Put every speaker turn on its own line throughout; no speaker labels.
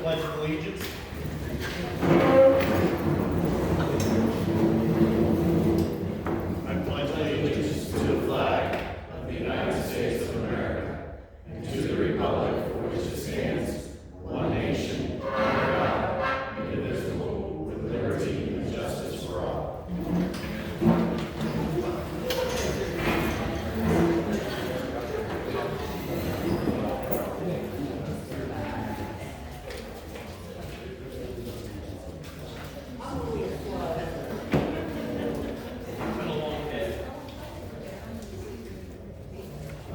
Pledge of Allegiance. I pledge allegiance to the flag of the United States of America and to the republic for which it stands, one nation, under God, indivisible, with liberty and justice for all.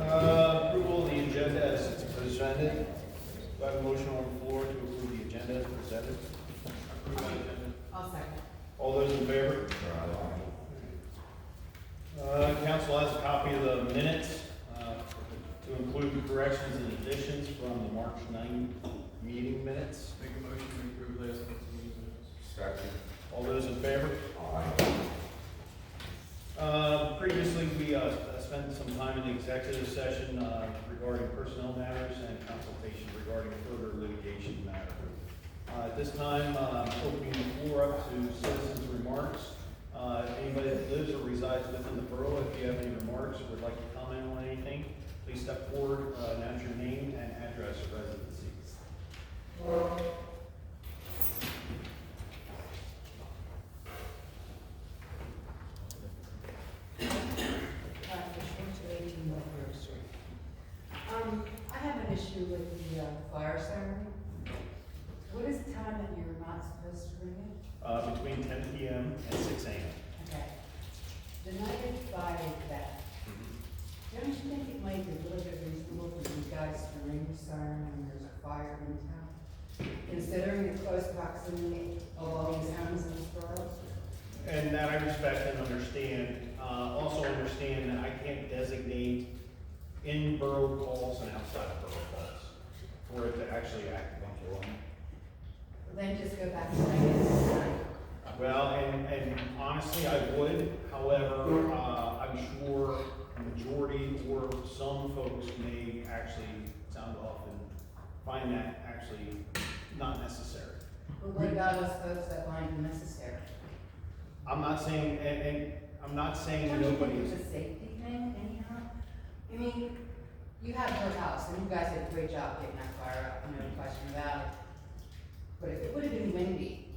Approval of the agenda as it's presented. Do I have a motion on the floor to approve the agenda as presented? Approve the agenda.
I'll second.
All those in favor? Council has a copy of the minutes to include the corrections and additions from the March 9th meeting minutes.
Make a motion to approve last month's meeting minutes.
Second.
All those in favor? Previously, we spent some time in the executive session regarding personnel matters and consultation regarding further litigation matters. At this time, opening the floor up to citizens' remarks. Anybody that lives or resides within the borough, if you have any remarks or would like to comment on anything, please step forward, announce your name and address of residency.
I have an issue with the fire ceremony. What is the time that you're not supposed to bring it?
Between 10 p.m. and 6 a.m.
Okay. The night of fire that, don't you think it might be a little bit reasonable for you guys to ring the siren when there's a fire in town? Considering the close proximity of all these homes in this borough?
And that I respect and understand. Also understand that I can't designate in borough calls and outside of borough calls for it to actually act one to one.
Then just go back to night.
Well, and honestly, I would. However, I'm sure a majority or some folks may actually sound off and find that actually not necessary.
But what about us folks that find it necessary?
I'm not saying, and I'm not saying
Don't you
nobody
think
is.
it's a safety thing anyhow? I mean, you have your house, and you guys did a great job getting that fire out, no question about it. But if it would have been windy,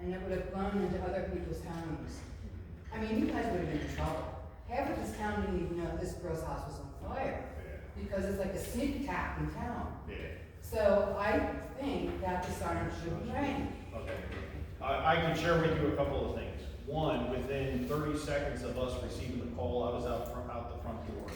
and it would have blown into other people's homes, I mean, you guys would have been in trouble. Half of this town didn't even know this girl's house was on fire, because it's like a sneak attack in town.
Yeah.
So I think that the siren should be rang.
Okay. I can share with you a couple of things. One, within 30 seconds of us receiving the call, I was out the front door.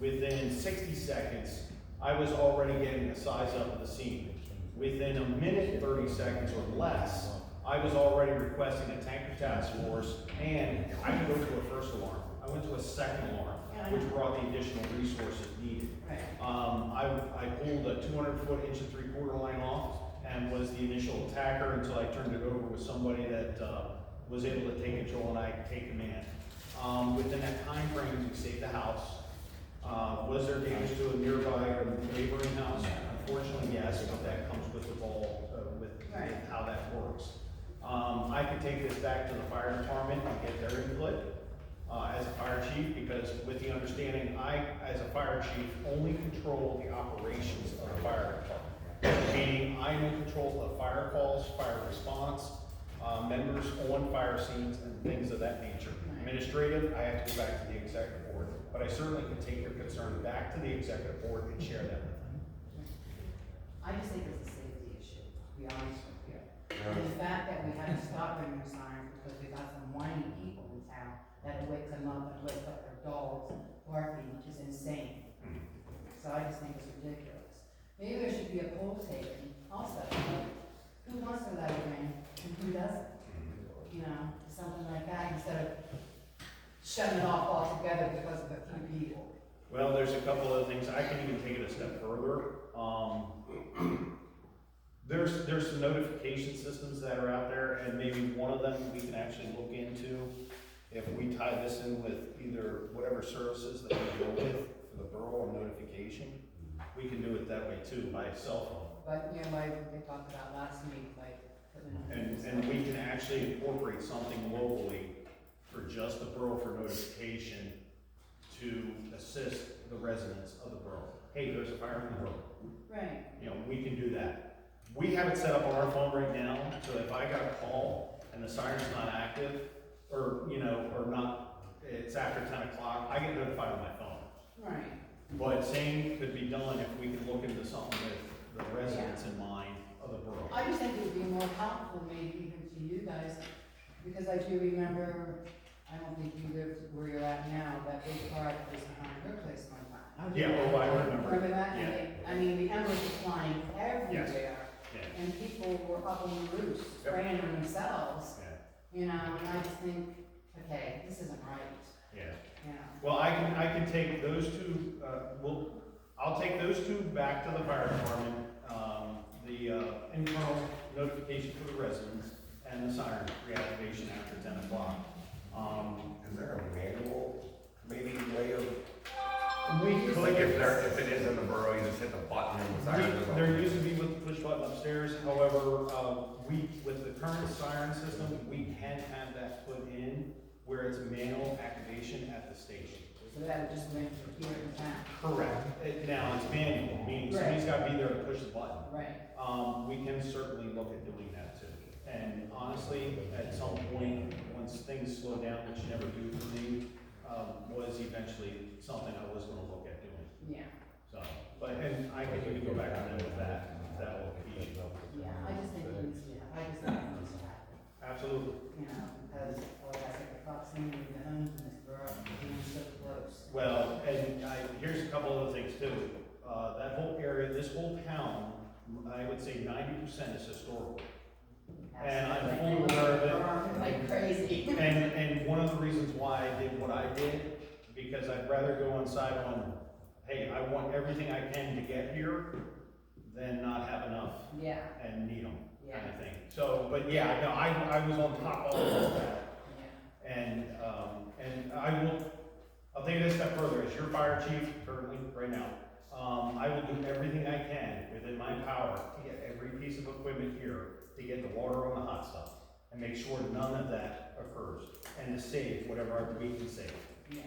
Within 60 seconds, I was already getting a size up of the scene. Within a minute, 30 seconds or less, I was already requesting a tanker task force, and I could go to a first alarm. I went to a second alarm, which brought the additional resources needed.
Right.
I pulled a 200-foot inch and 3/4 line off and was the initial attacker until I turned it over with somebody that was able to take control and I could take command. Within that time frame, we saved the house. Was there damage to a nearby or neighboring house? Unfortunately, yes, but that comes with the ball, with how that works. I could take this back to the fire department and get their input as a fire chief, because with the understanding, I, as a fire chief, only control the operations of the fire department. Meaning, I'm in control of fire calls, fire response, members on fire scenes, and things of that nature. Administrative, I have to go back to the executive board, but I certainly can take your concern back to the executive board and share that with them.
I just think it's a safety issue, to be honest with you. And the fact that we had to stop ringing sirens because we got some whiny people in town that wake them up and wake up their dogs barking, which is insane. So I just think it's ridiculous. Maybe there should be a poll taken also. Who wants to let it ring and who doesn't? You know, something like that, instead of shutting it off altogether because of a few people.
Well, there's a couple of things. I can even take it a step further. There's some notification systems that are out there, and maybe one of them we can actually look into if we tie this in with either whatever services that we go with for the borough or notification. We can do it that way too, by cell phone.
but, you know, like they talked about last week, like.
And we can actually incorporate something locally for just the borough for notification to assist the residents of the borough. Hey, there's a fire in the borough.
Right,
You know, we can do that. We have it set up on our phone right now, so if I got a call and the siren's not active, or, you know, or not, it's after 10 o'clock, I get notified on my phone.
right.
But same could be done if we could look into something with the residents in mind of the borough.
I just think it would be more helpful maybe even to you guys, because I do remember, I don't think you lived where you're at now, that big car that was behind your place one time.
Yeah, oh, I remember.
Remember that? And
Yeah.
I mean, the embers were flying everywhere,
Yeah,
and people were up on the roofs spraying on themselves,
yeah,
you know, and I just think, okay, this isn't right,
yeah.
you know.
Well, I can take those two, I'll take those two back to the fire department, the internal notification for the residents and the siren reactivation after 10 o'clock.
Is there a manual, maybe way of,
We
like
could,
if it is in the borough, you just hit the button and the siren goes off?
there used to be with the push button upstairs, however, with the current siren system, we can have that put in where it's manual activation at the station.
So that would just went from here to town.
Correct. Now, it's manual, meaning somebody's gotta be there to push the button.
Right.
We can certainly look at doing that too. And honestly, at some point, once things slow down, which never do for me, was eventually something I was gonna look at doing.
Yeah,
So, but, and I can even go back on them with that whole piece.
yeah, I just think it needs to, I just think it needs to happen,
Absolutely.
you know, because, like I said, the proximity to homes in this borough being so close.
Well, and here's a couple other things too. That whole area, this whole town, I would say 90% is historical. And I'm fully aware of it.
Like crazy.
And one of the reasons why I did what I did, because I'd rather go on side on, hey, I want everything I can to get here than not have enough
Yeah,
and need them,
yeah,
kind of thing. So, but yeah, no, I was on top of that.
yeah.
And I'll take it a step further, as your fire chief currently, right now, I will do everything I can within my power to get every piece of equipment here to get the water on the hot stuff and make sure none of that occurs and to save whatever we can save.
Yeah,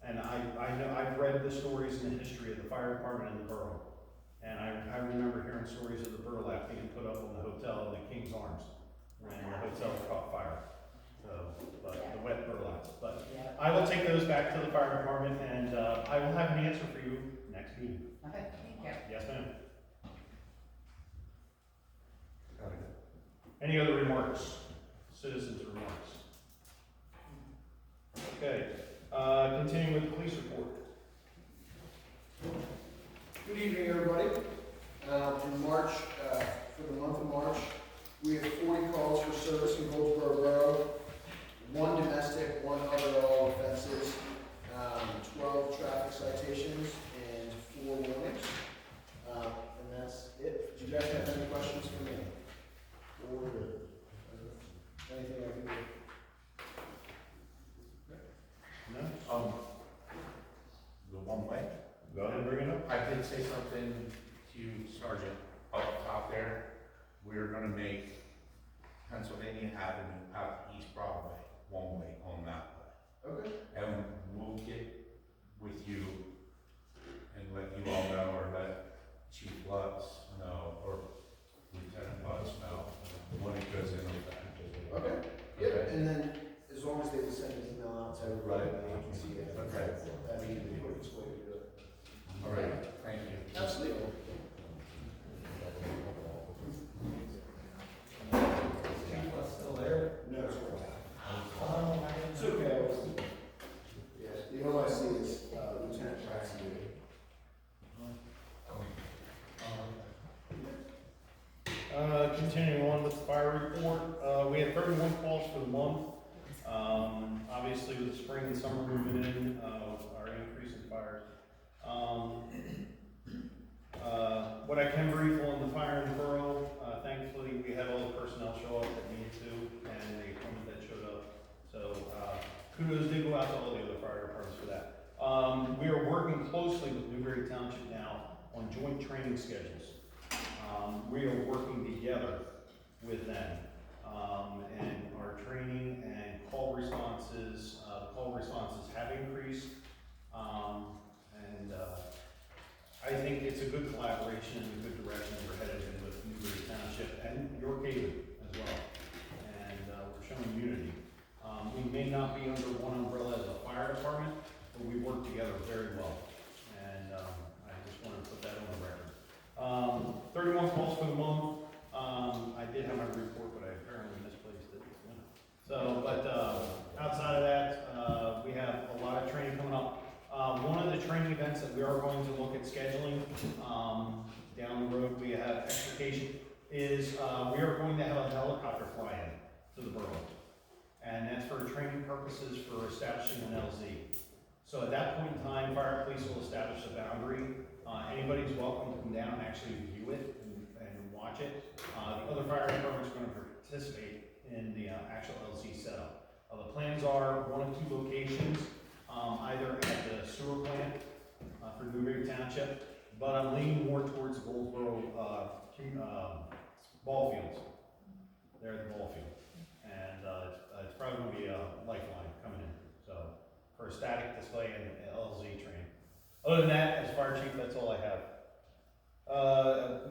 And I know, I've read the stories in the history of the fire department and the borough. And I remember hearing stories of the burlap being put up on the hotel in the King's Arms when the hotel caught fire. So, but the wet burlap, but
yeah.
I will take those back to the fire department and, I will have an answer for you next meeting.
Okay, thank you.
Yes, ma'am.
Got it.
Any other remarks? Citizens' remarks? Okay, continuing with the police report.
Good evening, everybody. In March, for the month of March, we had 40 calls for service in Goldsboro Borough, 1 domestic, 1 other all offenses, 12 traffic citations, and 4 warnings. And that's it. Do you guys have any questions for me? Or anything I can do?
No?
The one way.
Go ahead and bring it up.
I did say something to Sergeant up top there. We're gonna make Pennsylvania Avenue out East Broadway, one way on that way.
Okay.
And we'll get with you and let you all know, or let Chief Lutz know, or Lieutenant Lutz know, when it goes into effect.
Okay. Yep. And then, as long as they would send an email out to everybody, they can see it.
Okay.
That'd be the quickest way to do it.
All right, thank you.
Absolutely.
Still there?
No, it's okay. It's okay. Yeah, the only I see is Lieutenant Braxton.
Continuing on with the fire report, we had 31 calls for the month. Obviously with the spring and summer moving in, our increase in fires. What I can brief on the fire in the borough, thankfully we had all the personnel show up that needed to and the equipment that showed up. So kudos did go out to all the other fire departments for that. We are working closely with Newberry Township now on joint training schedules. together with them. And our training and call responses have increased. I think it's a good collaboration and a good direction we're headed in with Newbury Township and York Haven as well. And we're showing unity. We may not be under one umbrella as a fire department, but we work together very well. And I just wanted to put that on the record. 31 calls for the month. I did have my report, but I apparently misplaced it. So, but outside of that, we have a lot of training coming up. One of the training events that we are going to look at scheduling down the road, we have extrication, is we are going to have a helicopter fly in to the borough. And that's for training purposes for establishing an LZ. So at that point in time, fire police will establish a boundary. Anybody's welcome to come down and actually view it and watch it. The other fire departments are going to participate in the actual LZ setup. The plans are one of two locations, either at the sewer plant for Newbury Township, but I'm leaning more towards Goldsboro ball fields. They're at the ball field. And it's probably going to be a lifeline coming in. So for a static display and LZ training. Other than that, as fire chief, that's all I have.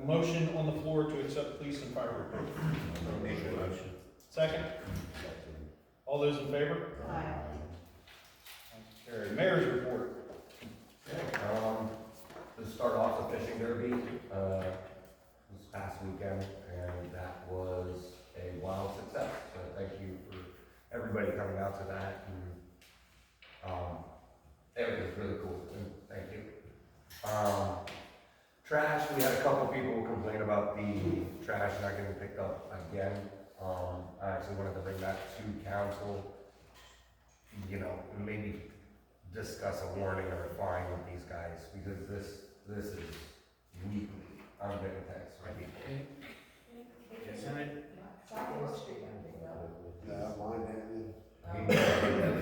Motion on the floor to accept police and fire report.
Motion.
Second? All those in favor?
Aye.
Carried. Mayor's report.
To start off the fishing derby, this past weekend, and that was a wild success. So thank you for everybody coming out to that, and it was really cool. And thank you. Trash, we had a couple people complain about the trash not getting picked up again. I actually wanted to bring that to council. You know, maybe discuss a warning or a fine with these guys, because this is weekly. I'm getting texts from people.
Isn't it?
Yeah, mine didn't.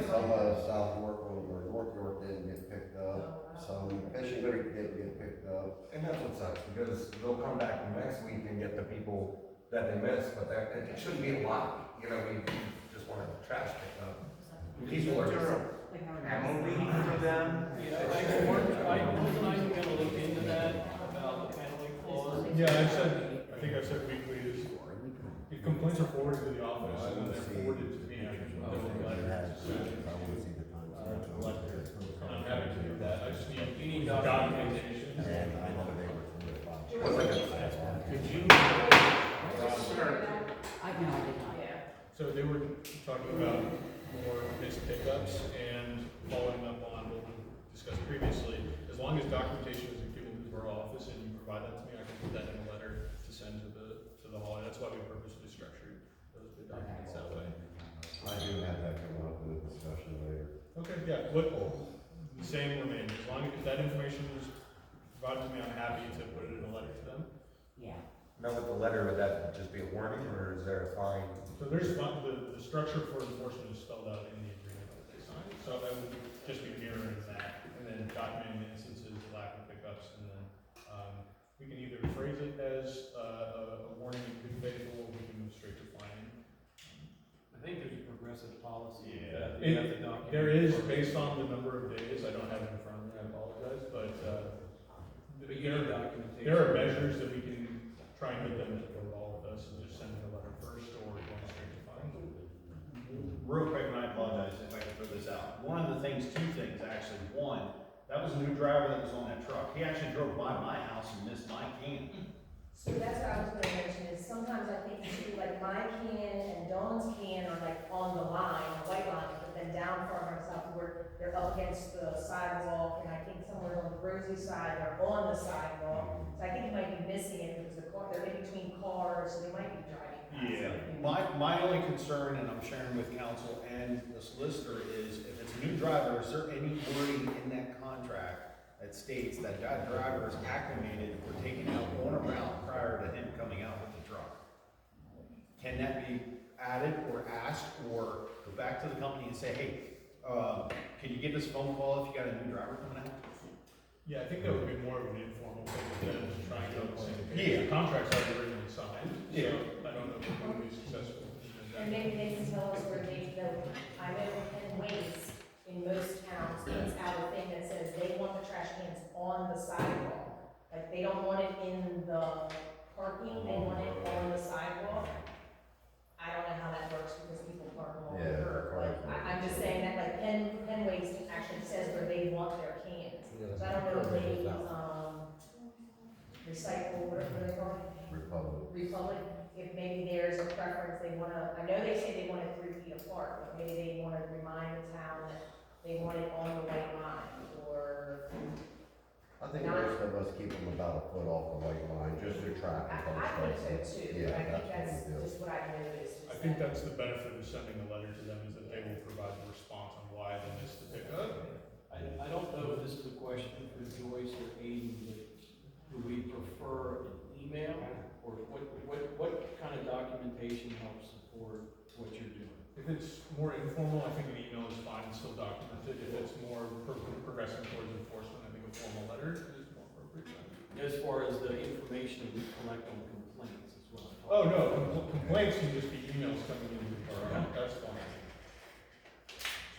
Some of South York or North York didn't get picked up, some fishing creek didn't get picked up.
And that's what sucks, because they'll come back next week and get the people that they missed, but that, it shouldn't be a lot. You know, we just want the trash picked up. People are just.
ammo being for them. Yeah, wasn't I gonna look into that about the penalty clause?
Yeah, I think I said weekly is, if complaints are forwarded to the office, and then they're forwarded to me, I can write a letter to send it. Collector. And I'm happy to do that, I just need documentation.
What's like a,
Could you?
I did not.
So they were talking about more missed pickups and following up on what we discussed previously. As long as documentation is given to the borough office and you provide that to me, I can put that in a letter to send to the hall. That's why we purposely structured the documents that way.
I do have that coming up in the discussion later.
Okay, yeah, the same remains. As long as that information is provided to me, I'm happy to put it in a letter to them.
Yeah.
now with the letter, would that just be a warning, or is there a fine?
So there's the structure for enforcement is spelled out in the agreement that they signed. So that would just be mirroring that, and then documenting the instances of lack of pickups, and then we can either phrase it as a warning in good faith, or we can move straight to fining.
I think there's a progressive policy.
Yeah.
that you have to document.
There is, based on the number of days, I don't have it in front of me, I apologize, but
But you need documentation.
there are measures that we can try and get them to go all with us and just send them a letter first, or going straight to fine.
Real quick, and I apologize if I can throw this out. One of the things, two things actually. One, that was a new driver that was on that truck. He actually drove by my house and missed my can.
So that's what I was gonna mention, is sometimes I think you see like my can and Dawn's can are like on the line, the white line, but then down farther south where they're up against the sidewalk, and I think somewhere on the Rosie side, they're on the sidewalk. So I think you might be missing it because the car, they're in between cars, so they might be driving past.
Yeah, my only concern, and I'm sharing with council and the solicitor, is if it's a new driver, is there any wording in that contract that states that that driver is acclimated or taken out on a route prior to him coming out with the truck? Can that be added or asked, or go back to the company and say, hey, can you give us a phone call if you got a new driver coming out?
Yeah, I think that would be more of an informal thing than just trying to.
Yeah.
The contract's already written and signed, so
Yeah.
And maybe they can tell us where they, I know in Waste, in most towns, puts out a thing that says they want the trash cans on the sidewalk. Like, they don't want it in the parking, they want it on the sidewalk. I don't know how that works because people park along the
Yeah,
curb, but I'm just saying that like Penn Waste actually says where they want their cans. So I don't know if they, recycle, whatever they call it. Republic, if maybe there's a preference, they wanna, I know they say they want it 3 feet apart, but maybe they wanna remind the town that they want it on the white line, or,
I think most of us keep them about a foot off the white line, just to track.
I think so too.
Yeah,
I think that's
what we do.
just what I noticed. is
I think
that-
that's the benefit of sending a letter to them, is that they will provide the response on why they missed the pickup.
I don't know if this is a question for Joyce or Aiden, but do we prefer an email, or what kind of documentation helps support what you're doing?
If it's more informal, I think an email is fine and still documented. If it's more progressing towards enforcement, I think a formal letter is more appropriate.
As far as the information that we collect on complaints as well.
Oh, no, complaints can just be emails coming in the borough, that's fine.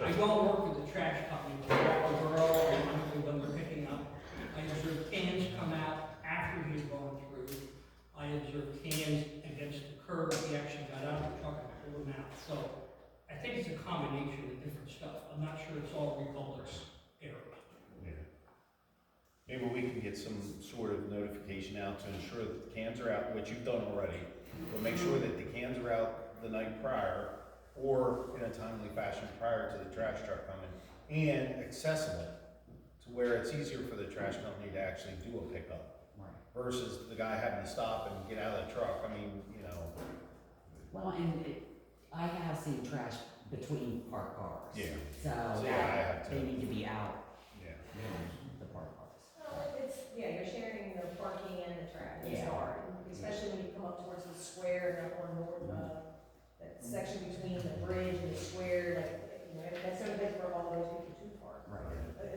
I don't work with the trash company, but Goldsboro, and I'm the one picking up. I observe cans come out after he's gone through. I observe cans against the curb, he actually got out of the truck and pulled them out. So I think it's a combination of different stuff. I'm not sure it's all Republic's error.
Maybe we can get some sort of notification out to ensure that the cans are out, which you've done already, but make sure that the cans are out the night prior, or in a timely fashion prior to the trash truck coming, and accessible to where it's easier for the trash company to actually do a pickup.
Right.
Versus the guy having to stop and get out of the truck, I mean, you know.
Well, and I have seen trash between parked cars.
Yeah.
So
Yeah, I have
they
too.
need to be out,
Yeah.
the parked cars.
Well, it's, yeah, you're sharing the parking and the trash, it's
Yeah.
hard, especially when you come up towards the square and up on North, that section between the bridge and the square, like, you know, that's so big for all those people to park.
Right.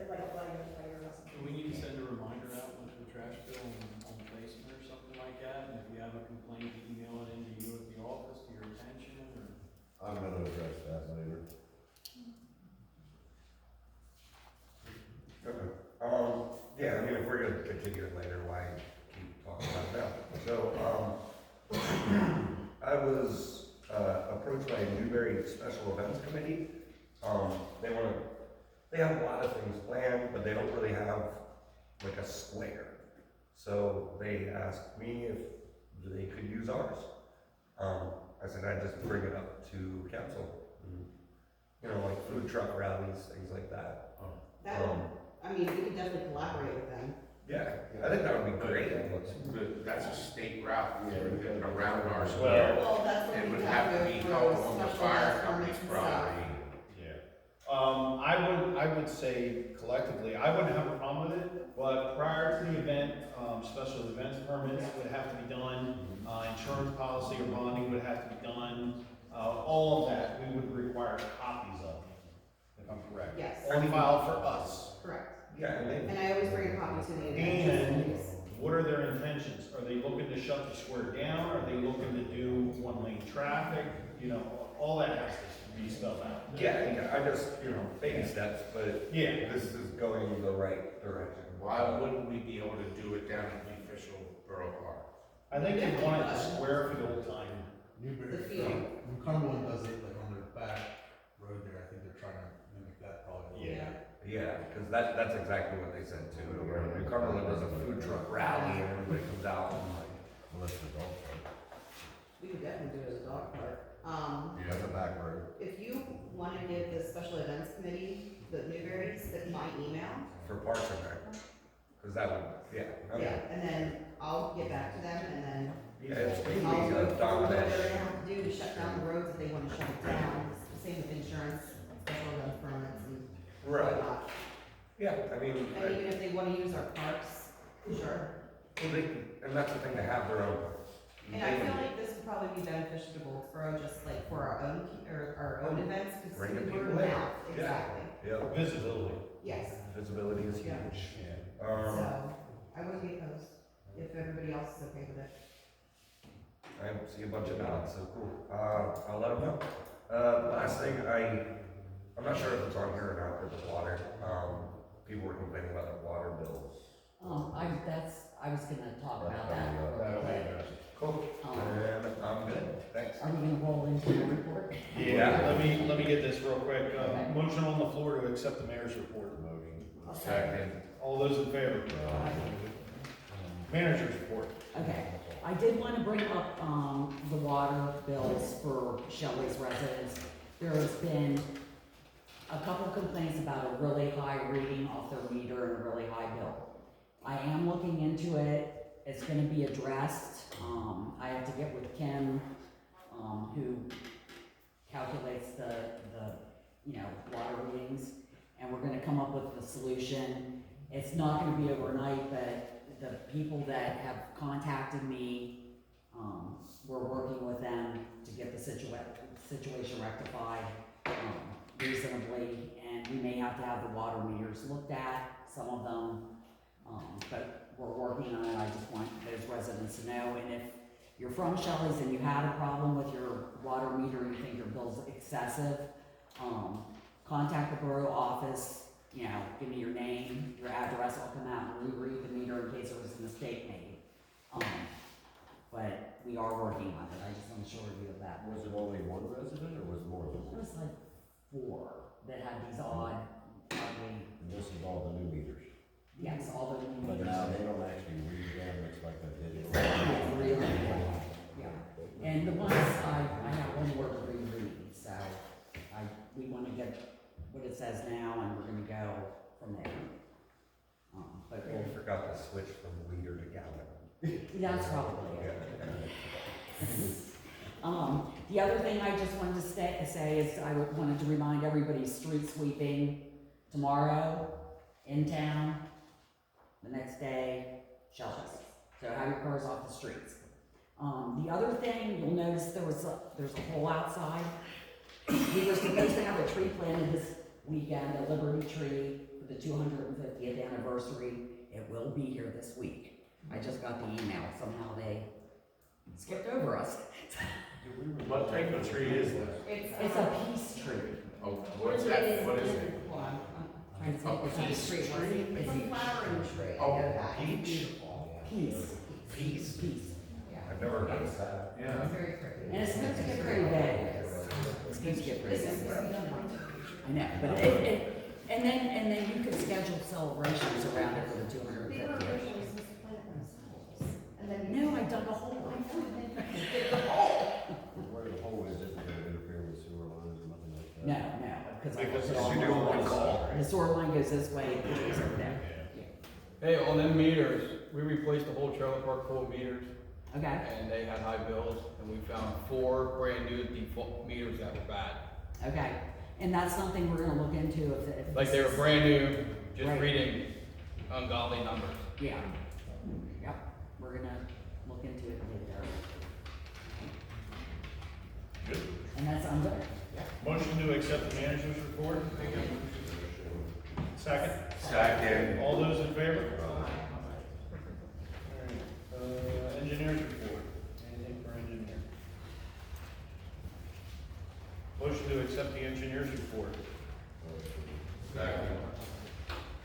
Like your husband.
Do we need to send a reminder out with the trash bill on placement or something like that? And if you have a complaint, email it into you at the office, to your attention, or?
I'm gonna address that later.
Okay. Yeah, I mean, if we're gonna continue it later, why keep talking about it now? So, I was, approached by a Newberry Special Events Committee. They have a lot of things planned, but they don't really have like a square. So they asked me if they could use ours. I said I'd just bring it up to council. You know, like food truck rallies, things like that.
That would, I mean, we could definitely collaborate with them.
Yeah, I think that would be great.
But that's a state route around our
Well,
square.
Well, that's
It
when
would
we
have to
have
be
to
held
go
on the
special
fire
events
company's
permits and stuff.
property.
Yeah. I would say collectively, I wouldn't have a problem with it, but prior to the event, special events permits would have to be done, insurance policy or bonding would have to be done, all of that, we would require copies of, if I'm correct.
Yes.
On file for us.
Correct.
Yeah, and
And I always bring a copy to the event.
And what are their intentions? Are they looking to shut the square down? Are they looking to do one-lane traffic? You know, all that has to be stuff out.
yeah, I just, you know, baby steps, but
Yeah.
this is going in the right direction.
Why wouldn't we be able to do it down at the official borough park?
I think they wanted the square for the old time.
The field.
Cumberland does it like on their back road there, I think they're trying to mimic that probably.
Yeah.
Yeah, because that's exactly what they said too. New Cumberland does a food truck rally and everybody comes out and like,
Unless the dog park.
We could definitely do it as a dog park.
That's a back road.
If you wanna give the special events committee, the Newberries, my email,
for Parks and Rec. Because that would, yeah. okay.
yeah, and then I'll get back to them and then
Yeah, it's
I'll
mainly
go through whatever
Dominic.
they have to do to shut down the roads if they wanna shut it down. It's the same with insurance, special events permits and
Right,
whatnot.
yeah, I mean,
And even if they wanna use our parks, sure.
well, and that's the thing, they have their own.
And I feel like this would probably be beneficial to Goldsboro, just like for our own, or our own events, because
Bring the
word
people
of
in.
mouth,
Yeah.
exactly.
Yeah,
Visibility.
Yes,
visibility is
Yeah.
huge.
Yeah.
so I wouldn't be opposed if everybody else is okay with it.
I see a bunch of nods, so cool. I'll let them know. Last thing, I'm not sure if it's on here or not, but the water, people were complaining about their water bills.
I was gonna talk about that.
Cool. And I'm good, thanks.
Are we gonna roll into the report?
Yeah, let me get this real quick. Motion on the floor to accept the mayor's report.
Second.
All those in favor? Manager's report.
Okay, I did wanna bring up, the water bills for Shelley's residents. There has been a couple complaints about a really high reading off their meter and a really high bill. I am looking into it, it's gonna be addressed, I have to get with Kim, who calculates the water readings, and we're gonna come up with a solution. It's not gonna be overnight, but the people that have contacted me, we're working with them to get the situation rectified, reasonably, and we may have to have the water meters looked at, some of them, but we're working on it. I just want those residents to know, and if you're from Shelley's and you had a problem with your water meter and you think your bill's excessive, contact the borough office, give me your name, your address, I'll come out and reread the meter in case there was a mistake made. But we are working on it, I just want to show you of that.
Was it only one resident or was it more than
It
one?
was like 4 that had these odd, ugly,
And this is all the new meters.
yes, all the
But now they don't actually read them, it's like a digital.
Really? Yeah, and the ones I have one more to reread, so we wanna get what it says now and we're gonna go from there. But
I forgot to switch from liter to gallon.
that's probably it. The other thing I just wanted to say is I wanted to remind everybody street sweeping tomorrow in town, the next day, Shelley's. So have your cars off the streets. The other thing, you'll notice there's a hole outside. We were supposed to have a tree planted this weekend, a Liberty tree for the 250th anniversary. It will be here this week. I just got the email, somehow they skipped over us.
What type of tree is this?
It's a peace tree.
Oh, what's that, what is it?
It's a
It's a flowering tree.
Oh,
I know that. It's
peach?
beautiful.
Peace.
Peace?
Peace.
Yeah.
I've never heard of that.
Yeah.
It's very pretty.
And it's supposed to get pretty big. It's supposed to get pretty
This is
big.
what we don't want.
I know, but and then you could schedule celebrations around it for the 250th.
And then
No, I dug a hole.
Where the hole is, isn't gonna interfere with sewer lines or nothing like
No,
that?
because
Because
I
you do one call.
the sewer line goes this way, it goes over there.
Hey, on them meters, we replaced the whole trailer park full of meters,
Okay,
and they had high bills, and we found 4 brand new default meters that were bad.
okay. And that's something we're gonna look into if.
Like they were brand new, just
Right.
reading ungodly numbers.
Yeah. Yep, we're gonna look into it later.
Good.
And that's, I'm good.
Motion to accept the manager's report. Second.
Second.
All those in favor? Alright, engineer's report. Anything for engineer? Motion to accept the engineer's report.
Second.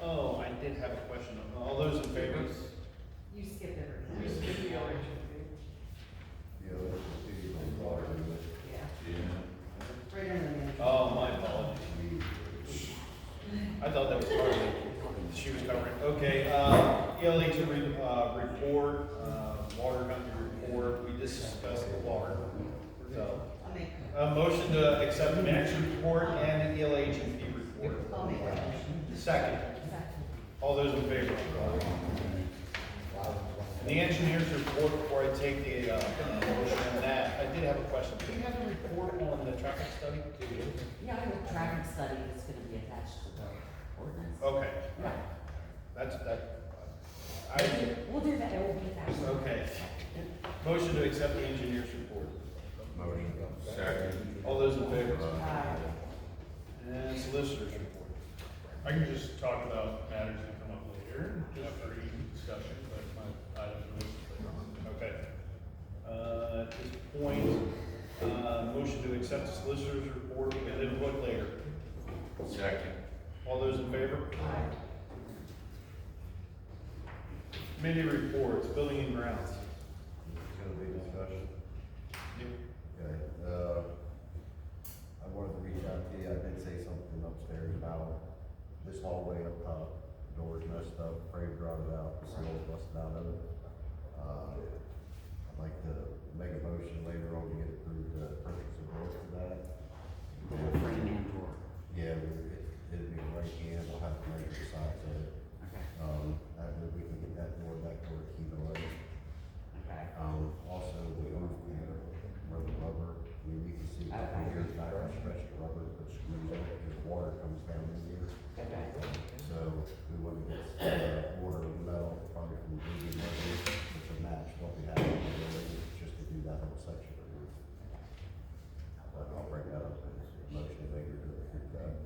Oh, I did have a question. All those in favor?
You skipped everything.
Yeah, that's the city on water, but
Yeah.
Yeah.
Right under the manager.
Oh, my apologies. I thought that was part of it. She was covering. Okay, ELH report, water company report. We discussed the water. So,
I'll make,
motion to accept the manager's report and the ELH&P report.
I'll make that motion.
Second. All those in favor? The engineer's report, before I take the motion on that, I did have a question. Do you have a report on the traffic study?
Yeah, I have a traffic study that's gonna be attached to the ordinance.
Okay,
Yeah,
that's,
we'll do that, it will be attached.
okay. Motion to accept the engineer's report.
Motion. Second.
All those in favor?
Aye.
And solicitor's report.
I can just talk about matters that come up later, just for easy discussion, but my items are listed later on.
Okay. At this point, motion to accept the solicitor's report with input later.
Second.
All those in favor?
Aye.
Committee reports, building and grounds.
It's gonna be discussion. Okay, I wanted to reach out to you, I did say something upstairs about this hallway up top, doors messed up, frame rotted out, seals busted out of it. I'd like to make a motion later on to get approved, purchase of doors for that.
Frame and door.
Yeah, it'd be right hand, I'll have to measure the size of it.
Okay.
That way we can get that door key away.
Okay.
Also, the overflow, where the rubber, you can see,
Okay.
here's not a stretched rubber, but screws in it, because water comes down in here.
Okay.
So, we want to get, order of metal, probably from Indian Rubber, which will match what we have in the building, just to do that whole section of roof. But I'll bring that up in a motion later to approve that.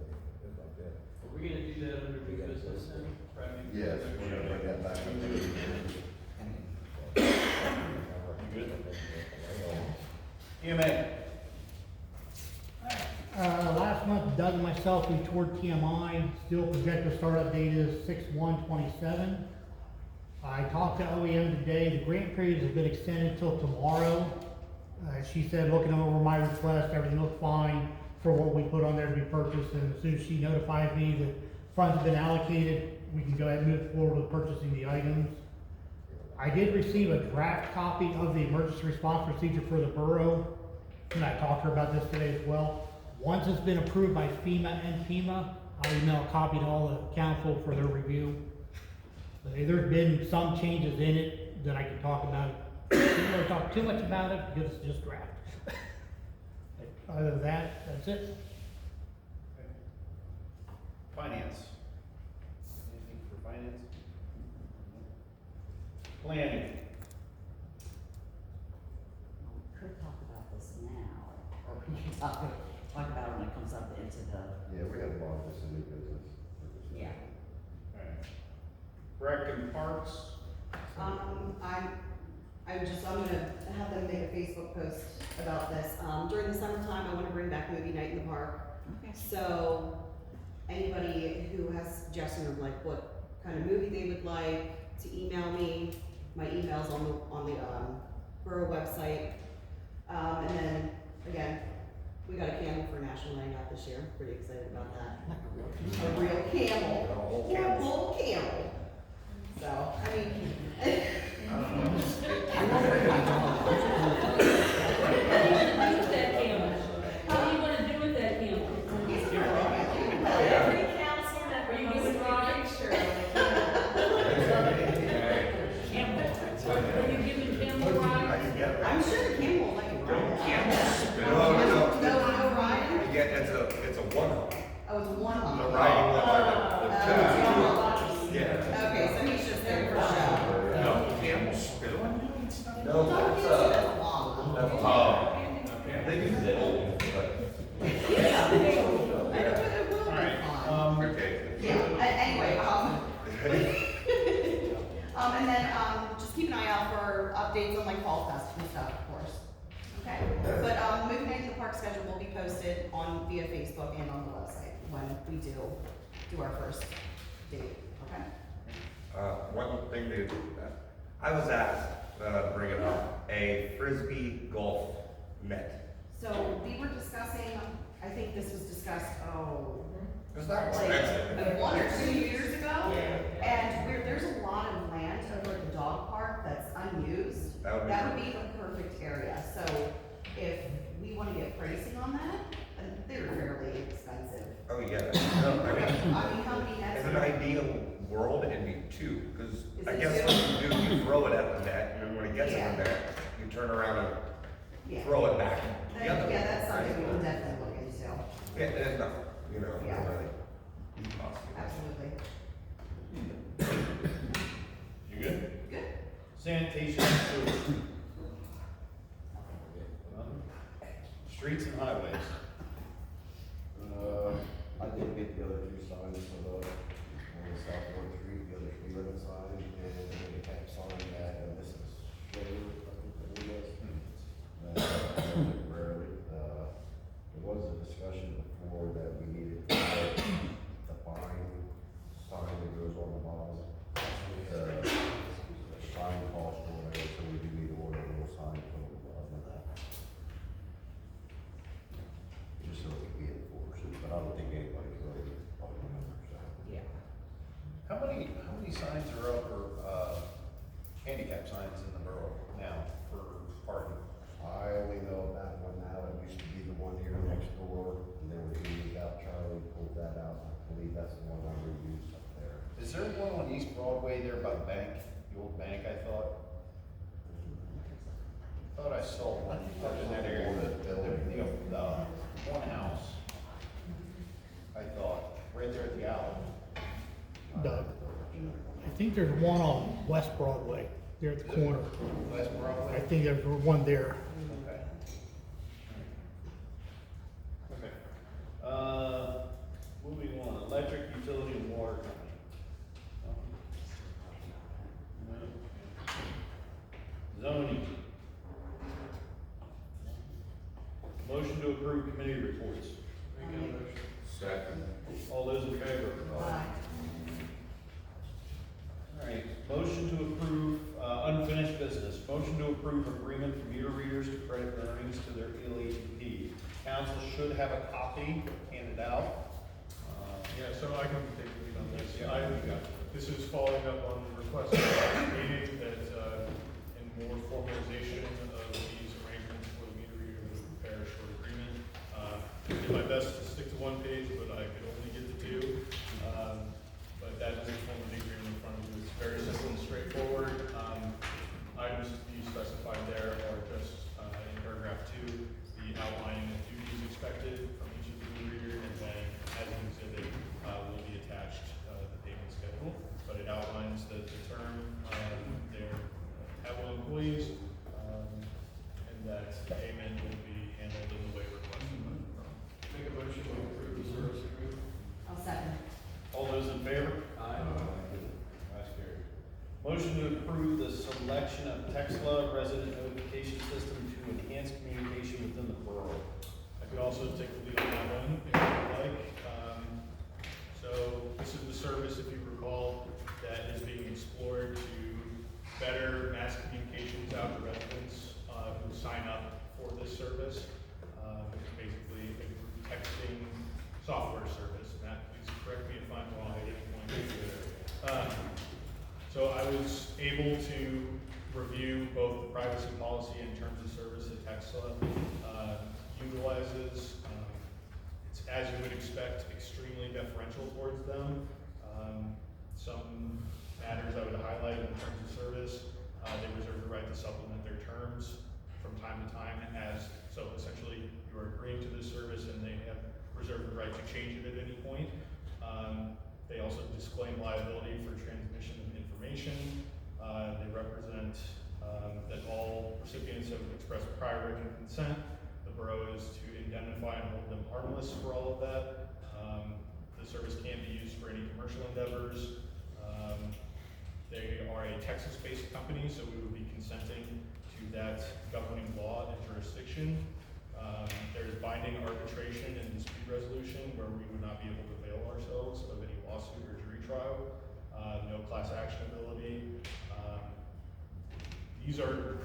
Are we gonna do that under new business then? Right?
Yes, we're gonna bring that back up.
You good? EMA.
Last month, Doug and myself, we toured TMI, still projected startup date is 6/1/27. I talked to OEM today, the grant period has been extended till tomorrow. She said, looking over my request, everything looked fine for what we put on there to be purchased, and as soon as she notified me that funds have been allocated, we can go ahead and move forward with purchasing the items. I did receive a draft copy of the emergency response procedure for the borough, and I talked to her about this today as well. Once it's been approved by FEMA and FEMA, I'll email a copy to all the council for their review. There's been some changes in it that I can talk about. I don't really talk too much about it because it's just draft. But other than that, that's it.
Finance. Anything for finance? Planning.
We could talk about this now, or we can talk about it when it comes up into the,
Yeah, we have a lot of this in new business.
yeah.
Rec and parks.
I'm gonna have them make a Facebook post about this. During the summertime, I wanna bring back movie night in the park.
Okay.
So, anybody who has suggestions of like what kind of movie they would like to email me, my email's on the borough website. And then, again, we got a camel for National Night Out this year, pretty excited about that. A real camel. Yeah, a whole camel. So, I mean.
I won't bring my dog.
What do you wanna do with that camel? Every council member, you giving rides? Are you giving camel rides?
I'm sure the camel will like a ride.
No,
No riding?
Yeah, it's a one-off.
Oh, it's one
The
on.
riding one by the. Yeah.
Okay, so he's just there for show.
No, camel spit on you and stuff?
No,
Don't
that's,
get you that long.
they use it, but.
Yeah, it will be fun.
Okay.
Yeah, anyway, and then, just keep an eye out for updates on like Fall Fest and stuff, of course. Okay, but, moving night in the park schedule will be posted on via Facebook and on the website when we do our first date, okay?
One thing to, I was asked, bring it up, a frisbee golf net.
So we were discussing, I think this was discussed,
It's not
like,
expensive.
1 or 2 years ago. And there's a lot of land over at the dog park that's unused.
That would be
That would
great.
be the perfect area, so if we wanna get pricing on that, and they're fairly expensive.
Oh, yeah. No, I mean,
How many nets?
in an ideal world, it'd be two, because
Is
I
it
guess
two?
what you do, you throw it at the net, and then when it gets in
Yeah.
the net, you turn around and
Yeah.
throw it back. the other
Yeah,
way.
that's something we can definitely look into,
Yeah, and no, you know,
Yeah.
really.
absolutely.
You good?
Good.
Sanitation and sewer. Streets and highways.
I did get the other two signs for the, on the South Warren Street, the other speed limit sign, and the cap sign that, this is, I think that it was.
think there's one on West Broadway, there at the corner.
West
I
Broadway?
think there's one there.
Okay. Okay. Moving on, electric utility and water company. No. Zoning. Motion to approve committee reports.
Second.
All those in favor?
Aye.
Alright, motion to approve, unfinished business, motion to approve agreement for meter readers to credit earnings to their LADP. Council should have a copy handed out.
Yeah, so I can take the lead on this. This is following up on the request of the meeting that, in more formalization of these arrangements for the meter reader would prepare a short agreement. I did my best to stick to one page, but I could only get to two. But that is the form of the agreement in front of you. It's very simple and straightforward. Items to be specified there are just, in paragraph 2, the outlining of duties expected from each of the meter reader, and then as an exhibit, will be attached, the payment schedule. But it outlines the term, their at-will employees, and that payment will be handled in the way requested by the borough.
Make a motion to approve the service agreement.
I'll second.
All those in favor?
Aye.
That's carried. Motion to approve the selection of Texla resident notification system to enhance communication within the borough.
I could also take the lead on that one, if you would like. So this is the service, if you recall, that is being explored to better mass communications out to residents who sign up for this service. It's basically a group texting software service. Matt, please correct me if I'm wrong at any point. So I was able to review both the privacy policy in terms of service that Texla utilizes. It's, as you would expect, extremely deferential towards them. Some matters I would highlight in terms of service, they reserve the right to supplement their terms from time to time so essentially you are agreeing to this service and they have reserved the right to change it at any point. They also disclaim liability for transmission of information. They represent that all recipients have expressed prior written consent. The borough is to indemnify and hold them harmless for all of that. The service can be used for any commercial endeavors. They are a Texas-based company, so we would be consenting to that governing law and jurisdiction. There's binding arbitration and dispute resolution where we would not be able to avail ourselves of any lawsuit or jury trial. No class action ability. These are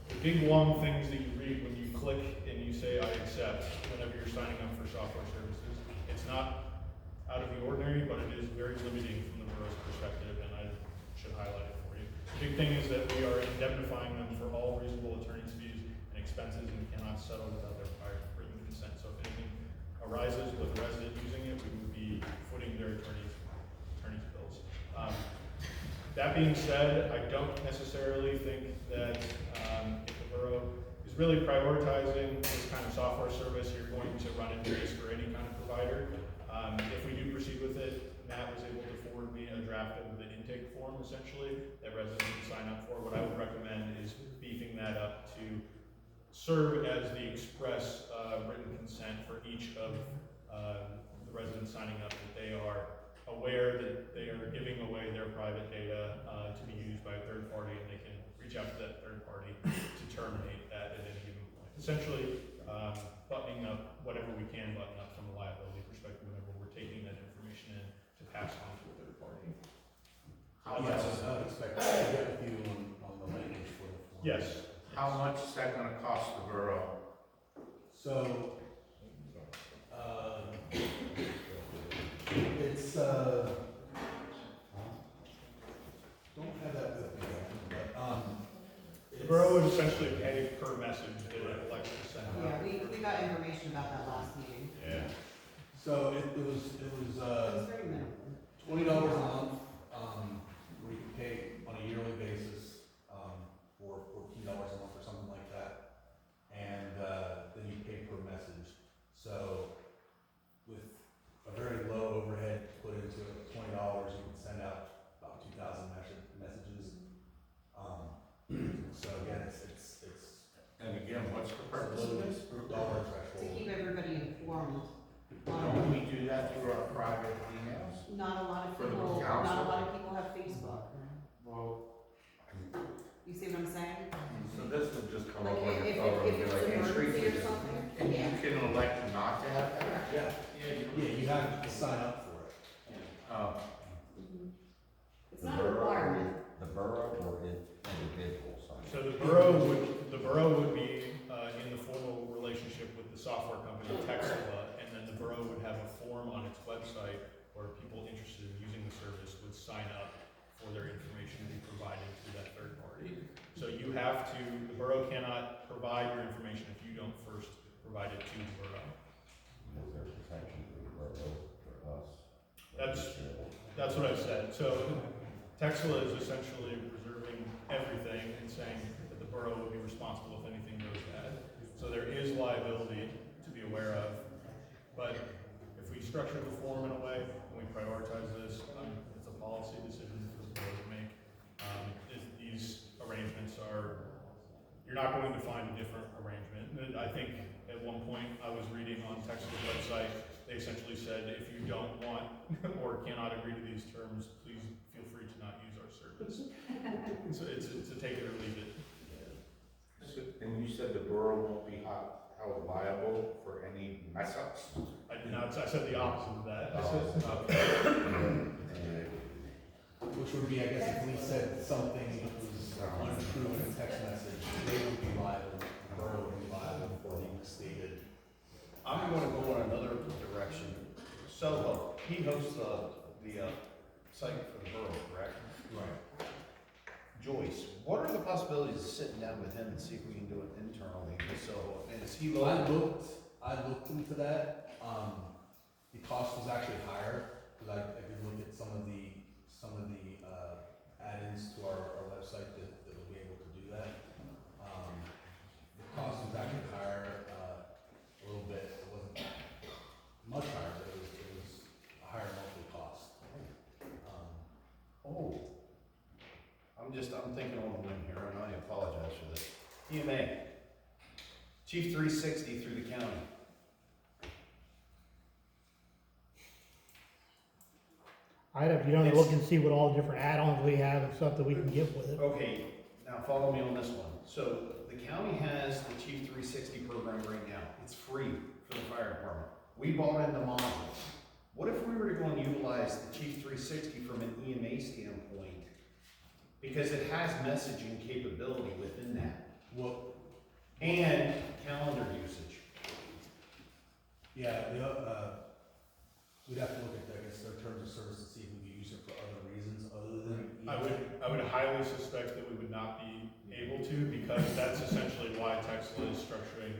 the big long things that you read when you click and you say I accept whenever you're signing up for software services. It's not out of the ordinary, but it is very limiting from the borough's perspective, and I should highlight it for you. The big thing is that we are indemnifying them for all reasonable attorney's fees and expenses, and we cannot settle without their prior written consent. So if anything arises with a resident using it, we would be footing their attorney's bills. That being said, I don't necessarily think that if the borough is really prioritizing this kind of software service, you're going to run into risk for any kind of provider. If we do proceed with it, Matt was able to forward me a draft of the intake form, essentially, that residents can sign up for. What I would recommend is beefing that up to serve as the express written consent for each of the residents signing up, that they are aware that they are giving away their private data to be used by a third party, and they can reach out to that third party to terminate that at any given point. Essentially, buttoning up whatever we can button up from a liability perspective whenever we're taking that information in to pass on to a third party.
Yes, I would expect to get with you on the language for the form.
Yes.
How much is that gonna cost the borough?
So, it's, don't have that with me, but,
The borough would essentially pay per message that it elects to send
Yeah,
out.
we got information about that last meeting.
Yeah.
so it was,
It was very minimal.
$20 a month, where you can pay on a yearly basis, for $14 a month or something like that. And, then you pay per message. So with a very low overhead put into it, $20, you can send out about 2,000
we do that through our private emails?
Not a lot of
For the
people,
council?
not a lot of people have Facebook.
Well,
You see what I'm saying?
So this would just come
Like
up on
if,
your
if,
phone
if
and be
it's
like,
an
hey, street
emergency or
sweeping.
something,
and
yeah.
you can elect not to have that?
Yeah, yeah, you have to sign up for it.
Oh,
It's not a requirement.
The borough or individual sign?
So the borough would be, in the formal relationship with the software company, Texela, and then the borough would have a form on its website where people interested in using the service would sign up for their information to be provided to that third party. So you have to, the borough cannot provide your information if you don't first provide it to the borough.
Is there protection for the borough, for us?
That's what I said. So Texela is essentially reserving everything and saying that the borough will be responsible if anything goes bad. So there is liability to be aware of, but if we structure the form in a way and we prioritize this, it's a policy decision for the borough to make. These arrangements are, you're not going to find a different arrangement. I think at one point I was reading on Texas website, they essentially said, if you don't want or cannot agree to these terms, please feel free to not use our service. So it's a take it or leave it.
and you said the borough won't be held liable for any mess ups?
I did not, I said the opposite of that. I
Oh,
said,
Which would be, I guess, if we said something that was untrue in a text message, they would be liable, the borough would be liable for the stated.
I'm gonna go in another direction. So, he hosts the site for the borough, correct?
Right.
Joyce, what are the possibilities of sitting down with him and see if we can do it internally, so, and is he
I
local?
looked into that, the cost was actually higher, because I did look at some of the add-ins to our website that would be able to do that. The cost was actually higher, a little bit, it wasn't much higher, but it was a higher monthly cost.
Oh, I'm thinking on the limb here, and I apologize for this. EMA, Chief 360 through the county.
I'd have, you know, look and see what all the different add-ons we have and stuff that we can get with it.
Okay, now follow me on this one. So the county has the Chief 360 program right now. It's free for the fire department. We bought in the modules. What if we were to go and utilize the Chief 360 from an EMA standpoint? Because it has messaging capability within that.
Well,
And calendar usage.
yeah, we'd have to look at, I guess, their terms of service to see if we could use it for other reasons other than.
I would highly suspect that we would not be able to, because that's essentially why Texela is structuring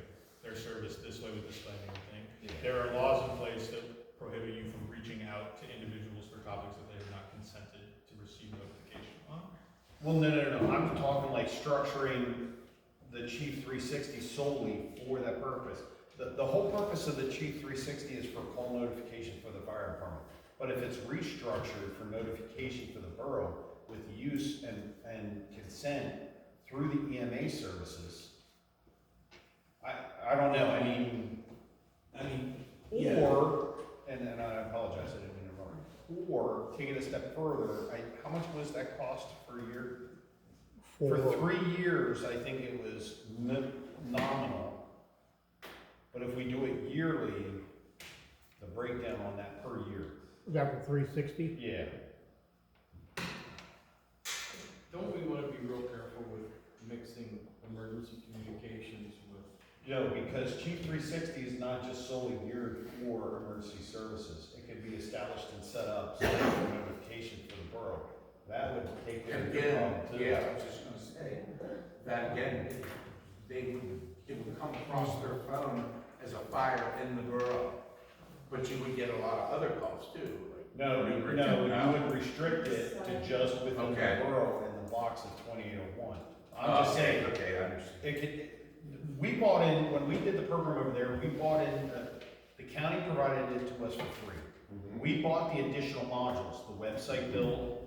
their service this way with the spending thing. There are laws in place that prohibit you from reaching out to individuals for topics that they have not consented to receive notification on.
Well, no. I'm talking like structuring the Chief 360 solely for that purpose. The whole purpose of the Chief 360 is for call notification for the fire department. But if it's restructured for notification for the borough with use and consent through the EMA services, I don't know, I mean,
yeah.
or, and I apologize, I didn't mean to interrupt. Or, take it a step further, how much was that cost per year? For 3 years, I think it was nominal. But if we do it yearly, the breakdown on that per year.
Is that for 360?
Yeah.
Don't we wanna be real careful with mixing emergency communications with?
No, because Chief 360 is not just solely geared for emergency services. It could be established and set up so for notification for the borough. That would take care of the problem too.
Yeah, I was just gonna say, that again, it would come across their phone as a fire in the borough, but you would get a lot of other calls too.
No, you would restrict it to just within
Okay.
the borough in the blocks of 2801. I'm just saying.
Okay, I understand.
It could, we bought in, when we did the program over there, we bought in, the county provided it to us for free. We bought the additional modules, the website build,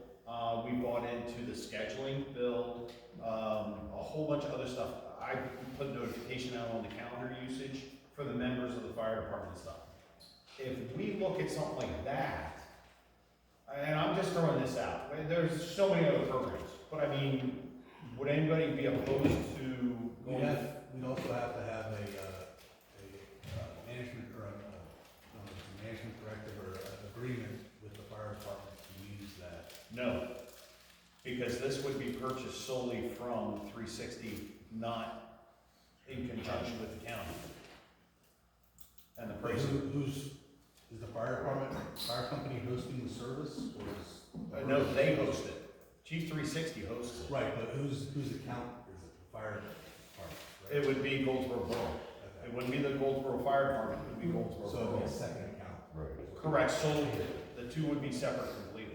we bought into the scheduling build, a whole bunch of other stuff. I put notification out on the calendar usage for the members of the fire department and stuff. if we look at something like that, and I'm just throwing this out, I mean, there's so many other programs, but I mean, would anybody be opposed to going?
We'd also have to have a management management directive or an agreement with the fire department to use that.
No, because this would be purchased solely from 360, not in conjunction with the county. And the price,
Is the fire company hosting the service, or is?
no, they host it. Chief 360 hosts it.
Right, but whose account is it, the fire department? Right?
It would be Goldsboro Borough.
Okay.
It wouldn't be the Goldsboro Fire Department, it would be Goldsboro
So it'd be
Borough.
a second account.
Right.
Correct, solely, the two would be separate completely.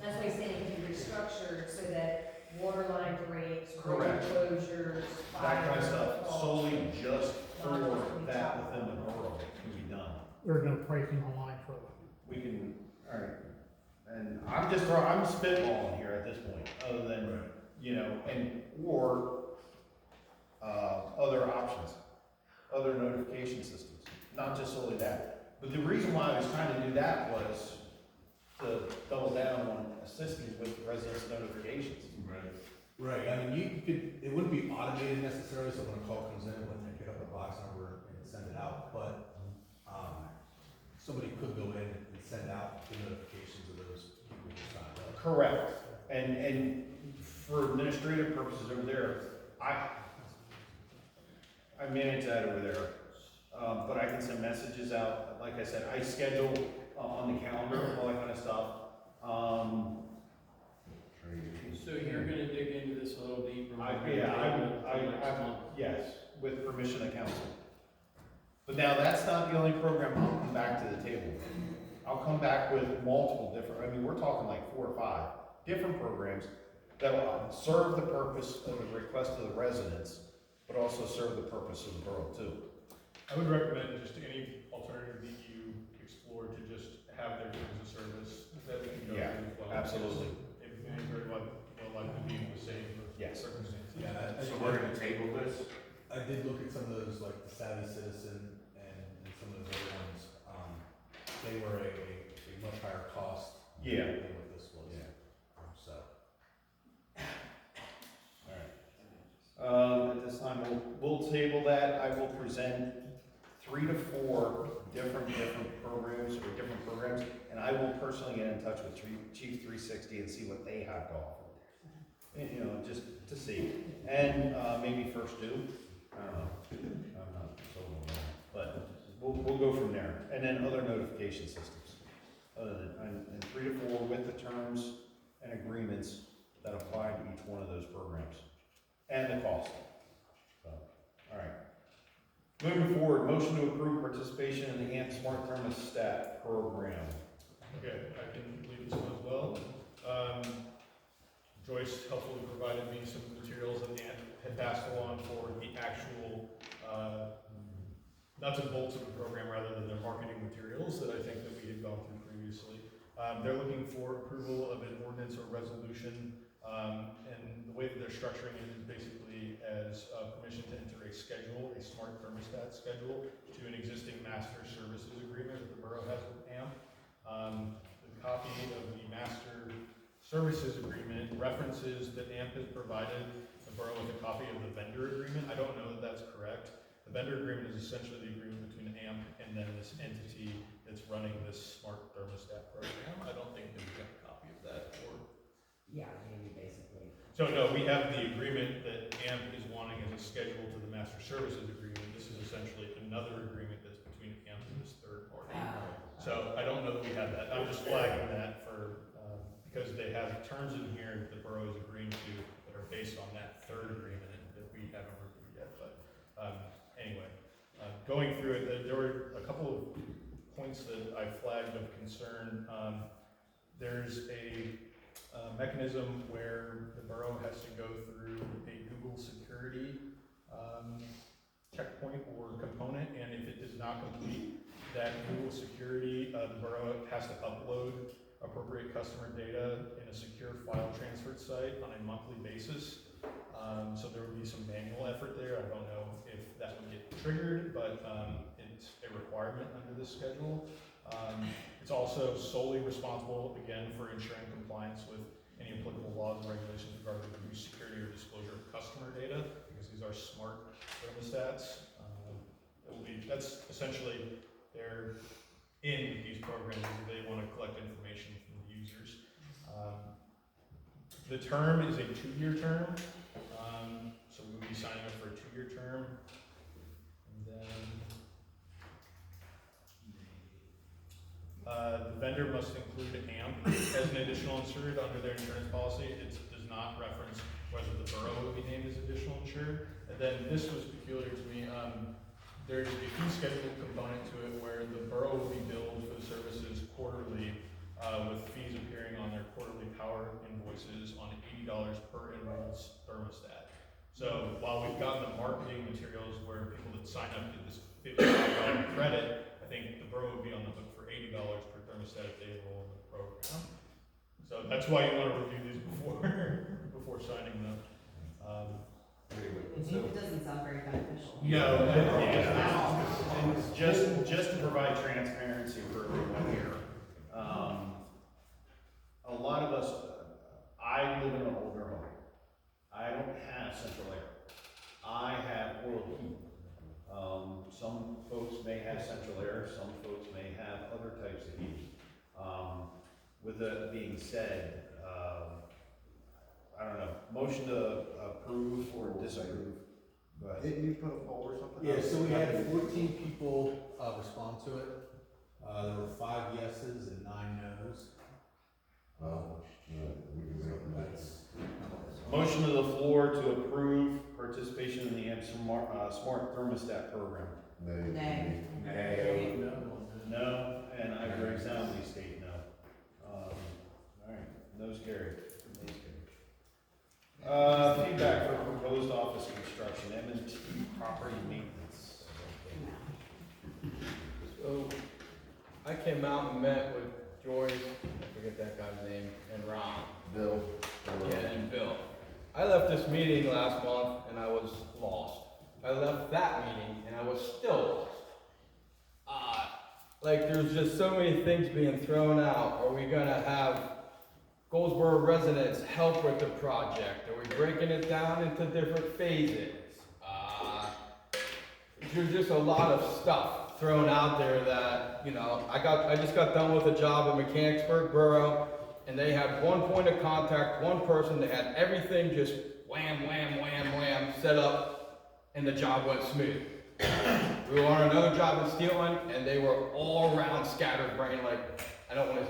That's why he's saying it can be restructured so that water line breaks, road
Correct.
closures,
That kind of
fires,
stuff,
falls.
solely just for that within the borough can be done.
There's no pricing online for it.
We can, alright, and I'm spitballing here at this point, other than,
Right.
you know, or, other options, other notification systems, not just solely that. But the reason why I was trying to do that was to double down on assisting with residents' notifications.
Right, I mean, you could, it wouldn't be automated necessarily, so when a call comes in, when they pick up the box number and send it out, but, somebody could go in and send out the notifications of those people who signed up.
Correct, and for administrative purposes over there, I manage that over there. But I can send messages out, like I said, I schedule on the calendar, all that kind of stuff.
So you're gonna dig into this a little deeper?
Yes, with permission of council. But now, that's not the only program I'll come back to the table with. I'll come back with multiple different, I mean, we're talking like 4 or 5 different programs that will serve the purpose of the request of the residents, but also serve the purpose of the borough too.
I would recommend just any alternative that you explore to just have their terms of service that we can go
Yeah,
through as well.
absolutely.
It may very well likely be the same
Yes.
circumstances.
Yeah,
So we're gonna table this?
I did look at some of those, like the Savvy Citizen and some of those other ones. They were a much higher cost.
Yeah.
Than what this was.
Yeah.
So.
At this time, we'll table that. I will present 3 to 4 different programs or different programs, and I will personally get in touch with Chief 360 and see what they have to offer. And, you know, just to see, and maybe First Due. I don't know. I'm not sold on that, but we'll go from there. And then other notification systems. Other than, and 3 to 4 with the terms and agreements that apply to each one of those programs. And the cost. So, all right. Moving forward, motion to approve participation in the AMP Smart Thermostat program.
Okay, I can lead this one as well. Joyce helpfully provided me some materials that Ann had passed along for the actual, nuts and bolts of the program rather than their marketing materials that I think that we had gone through previously. They're looking for approval of an ordinance or resolution, and the way that they're structuring it is basically as permission to enter a schedule, a smart thermostat schedule, to an existing master services agreement that the borough has with AMP. The copy of the master services agreement references that AMP has provided the borough with a copy of the vendor agreement. I don't know that that's correct. The vendor agreement is essentially the agreement between AMP and then this entity that's running this smart thermostat program. I don't think that we got a copy of that, or.
Yeah, maybe basically.
So no, we have the agreement that AMP is wanting as a schedule to the master services agreement. This is essentially another agreement that's between AMP and this third party. So I don't know that we have that. I'm just flagging that for, because they have terms in here that the borough is agreeing to that are based on that third agreement that we haven't reviewed yet, but, anyway. Going through it, there were a couple of points that I flagged of concern. There's a mechanism where the borough has to go through a Google security checkpoint or component, and if it does not complete that Google security, the borough has to upload appropriate customer data in a secure file transfer site on a monthly basis. So there would be some manual effort there. I don't know if that would get triggered, but it's a requirement under this schedule. It's also solely responsible, again, for ensuring compliance with any applicable laws and regulations regarding the use, security, or disclosure of customer data, because these are smart thermostats. That's essentially, they're in these programs, they want to collect information from the users. The term is a 2-year term, so we will be signing up for a 2-year term. And then the vendor must include AMP as an additional insured under their insurance policy. It does not reference whether the borough would be named as additional insured. And then this was peculiar to me. There's a fee schedule component to it where the borough will be billed for the services quarterly, with fees appearing on their quarterly power invoices on $80 per enrolled thermostat. So while we've gotten the marketing materials where people that sign up get this $55 credit, I think the borough would be on the hook for $80 per thermostat if they enroll in the program. So that's why you want to review these before signing them.
It doesn't sound very beneficial.
No, and just to provide transparency for everyone here. A lot of us, I live in an older home. I don't have central air. I have oil heat. Some folks may have central air, some folks may have other types of heat. With that being said, I don't know, motion to approve or disapprove. Go ahead.
Didn't you put a poll or something?
Yeah, so we had 14 people respond to it. There were 5 yeses and 9 nos. That's
Motion to the floor to approve participation in the AMP Smart Thermostat Program.
Nay.
Nay. No, and I resoundingly state no. Alright, no's carried. Feedback for proposed office construction, M&T property maintenance.
So, I came out and met with Joyce, I forget that guy's name, and Ron.
Bill.
Yeah, and Bill. I left this meeting last month and I was lost. I left that meeting and I was still lost. Like, there's just so many things being thrown out. Are we gonna have Goldsboro residents help with the project? Are we breaking it down into different phases? There's just a lot of stuff thrown out there that, you know, I just got done with a job in Mechanicsburg Borough, and they had one point of contact, one person that had everything just wham, wham, wham, wham set up, and the job went smooth. We were on another job in Steeland, and they were all around scatterbrained, like, I don't want to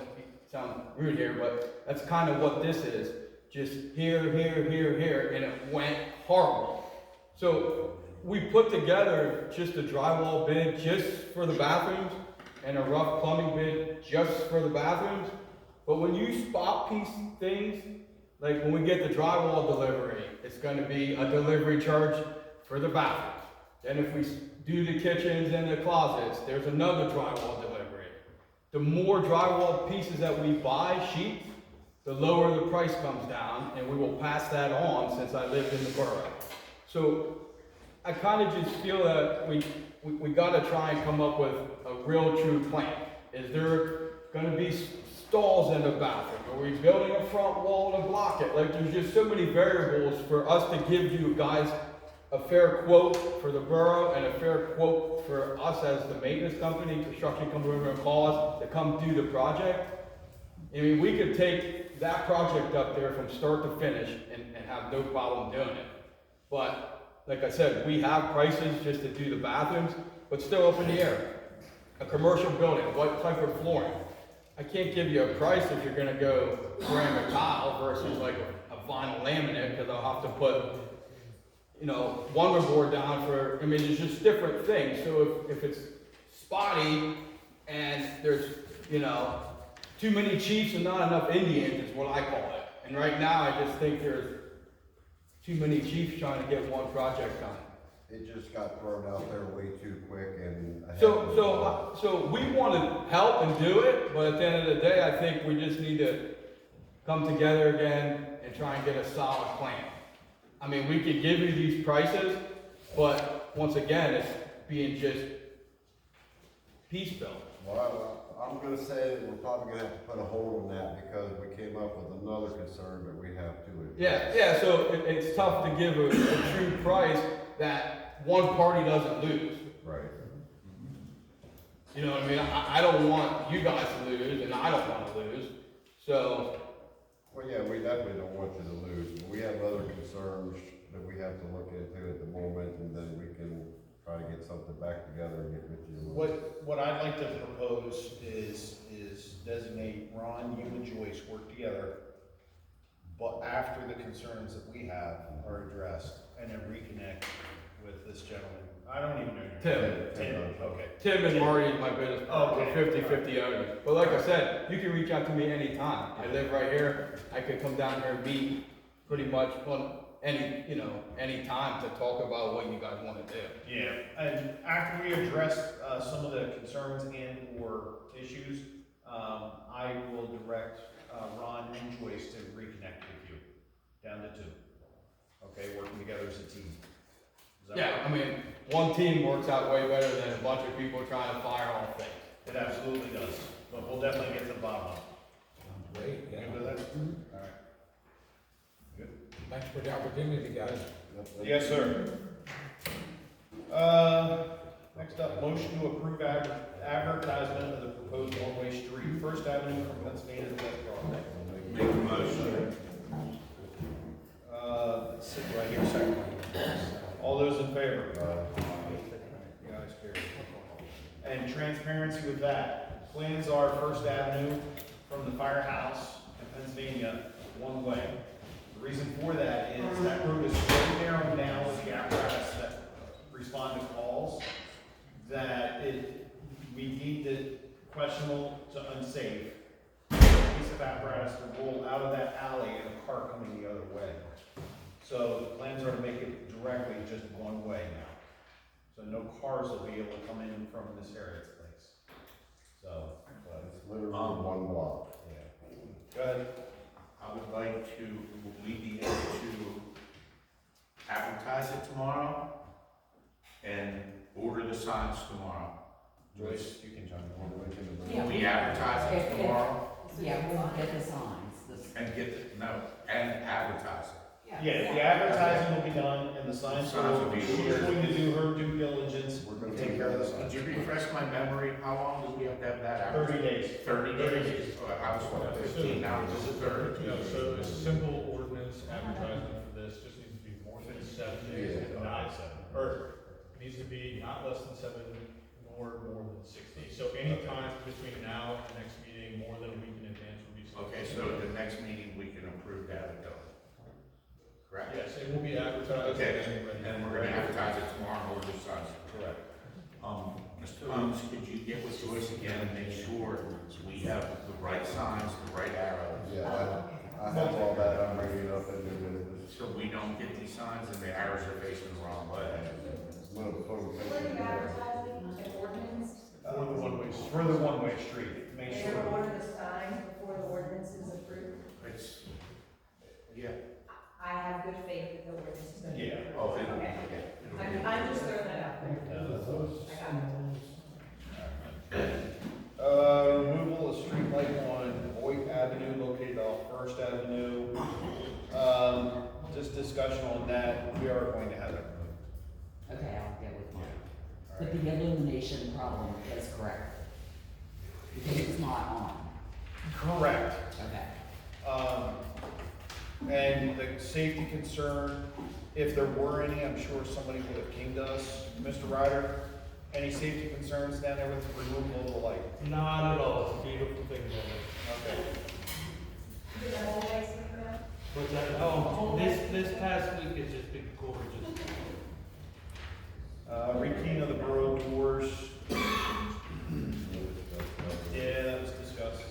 sound rude here, but that's kind of what this is. Just here, here, here, here, and it went horrible. So we put together just a drywall bid just for the bathrooms and a rough plumbing bid just for the bathrooms. But when you spot piece things, like when we get the drywall delivery, it's going to be a delivery charge for the bathrooms. Then if we do the kitchens and the closets, there's another drywall delivery. The more drywall pieces that we buy, sheets, the lower the price comes down, and we will pass that on since I lived in the borough. So I kind of just feel that we got to try and come up with a real true plan. Is there going to be stalls in the bathroom? Are we building a front wall to block it? Like, there's just so many variables for us to give you guys a fair quote for the borough and a fair quote for us as the maintenance company, construction company, whatever it calls, to come do the project. I mean, we could take that project up there from start to finish and have no problem doing it. But, like I said, we have prices just to do the bathrooms, but still up in the air. A commercial building, what type of flooring? I can't give you a price if you're gonna go ceramic tile versus like a vinyl laminate, because I'll have to put, you know, wonderboard down for, I mean, there's just different things. So if it's spotty and there's, you know, too many chiefs and not enough Indians is what I call it. And right now I just think there's too many chiefs trying to get one project done.
It just got thrown out there way too quick and.
So we want to help and do it, but at the end of the day, I think we just need to come together again and try and get a solid plan. I mean, we could give you these prices, but once again, it's being just Peace Belt.
Well, I'm gonna say that we're probably gonna have to put a hold on that because we came up with another concern that we have to address.
Yeah, so it's tough to give a true price that one party doesn't lose.
Right.
You know what I mean? I don't want you guys to lose, and I don't wanna lose, so.
Well, yeah, we definitely don't want you to lose, but we have other concerns that we have to look into at the moment, and then we can try to get something back together and get with you.
What I'd like to propose is designate Ron, you and Joyce work together, but after the concerns that we have are addressed, and then reconnect with this gentleman. I don't even know your name. Tim, okay.
Tim and Marty is my business partner,
Okay.
50/50 owners. But like I said, you can reach out to me anytime. I live right here. I could come down here and meet pretty much on any time to talk about what you guys wanna do.
Yeah, and after we address, some of the concerns and or issues, I will direct, Ron and Joyce to reconnect with you, down to 2. Okay, working together as a team. Is that
Yeah,
right?
I mean, one team works out way better than a bunch of people trying to fire all things.
It absolutely does, but we'll definitely get to the bottom of it.
Great,
You good with that? All right. Good.
Thanks for the opportunity, guys.
Yes, sir. Next up, motion to approve advertisement of the proposed one-way street, First Avenue from Pennsylvania to West Broadway.
Make a motion.
Let's see, do I hear a second? All those in favor? The ayes carry. And transparency with that, plans are First Avenue from the firehouse in Pennsylvania, one way. The reason for that is that road is so narrow now with the apparatus that respond to calls, that we deemed it questionable to unsafe. Piece of apparatus to roll out of that alley and a car coming the other way. So the plans are to make it directly just one way now. So no cars will be able to come in from this Harriet's place. So,
It's literally one block.
yeah. Go ahead.
I would like to, will we be able to advertise it tomorrow and order the signs tomorrow?
Joyce, you can chime in.
Yeah,
Will we advertise it tomorrow
Yeah, we'll get the signs.
and and advertise it?
Yeah, the advertising will be done and the signs will be,
Signs will be
she's going to do her due diligence,
We're gonna
take care of the
Could
signs.
you refresh my memory, how long do we have to have that
30
advertised?
days.
30 days? I was told 15, now it's 30.
No, so a simple ordinance advertisement for this just needs to be more than 7 days, not 7. Or it needs to be not less than 7, nor more than 60. So any time between now and the next meeting, more than a week in advance would be sufficient.
Okay, so the next meeting, we can approve that and go. Correct?
Yes, it will be advertised.
Okay,
and ready.
and we're gonna advertise it tomorrow and order the signs.
Correct.
Mr. Holmes, could you get with Joyce again and make sure we have the right signs, the right arrows?
Yeah, I have all that, I'm reading up and doing this.
So we don't get these signs and the arrows are facing the wrong way.
Little photo
What are
picture.
you advertising, an ordinance?
For the one-way, for the one-way street, make
They're
sure.
gonna order the sign before the ordinance is approved?
It's, yeah.
I have good faith that the ordinance is gonna be
Yeah.
approved.
Oh, it-
Okay. I'm just throwing that out there. I got it.
Removal of street light on Voight Avenue located off First Avenue. Just discussion on that, we are going to have it removed.
Okay, I'll get with Mike. But the illumination problem is correct. Because it's not on.
Correct.
Okay.
And the safety concern, if there were any, I'm sure somebody would have came to us. Mr. Ryder, any safety concerns down there with the removal of the light?
Not at all, it's a beautiful thing down
Okay.
Did the whole place look good?
What's that? Oh, this past week has just been gorgeous.
Rekeying of the borough doors. Yeah, that was discussed.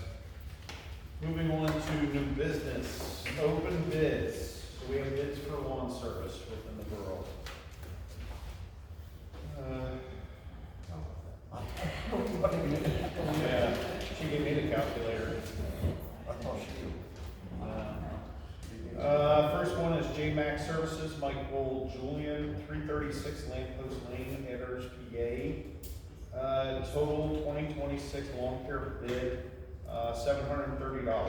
Moving on to new business, open bids. So we have bids for lawn service within the borough. Yeah, she gave me the calculator. First one is J-Max Services, Michael Julian, 336 Lamppost Lane, Edders, PA. Total 2026 lawn care bid, $730.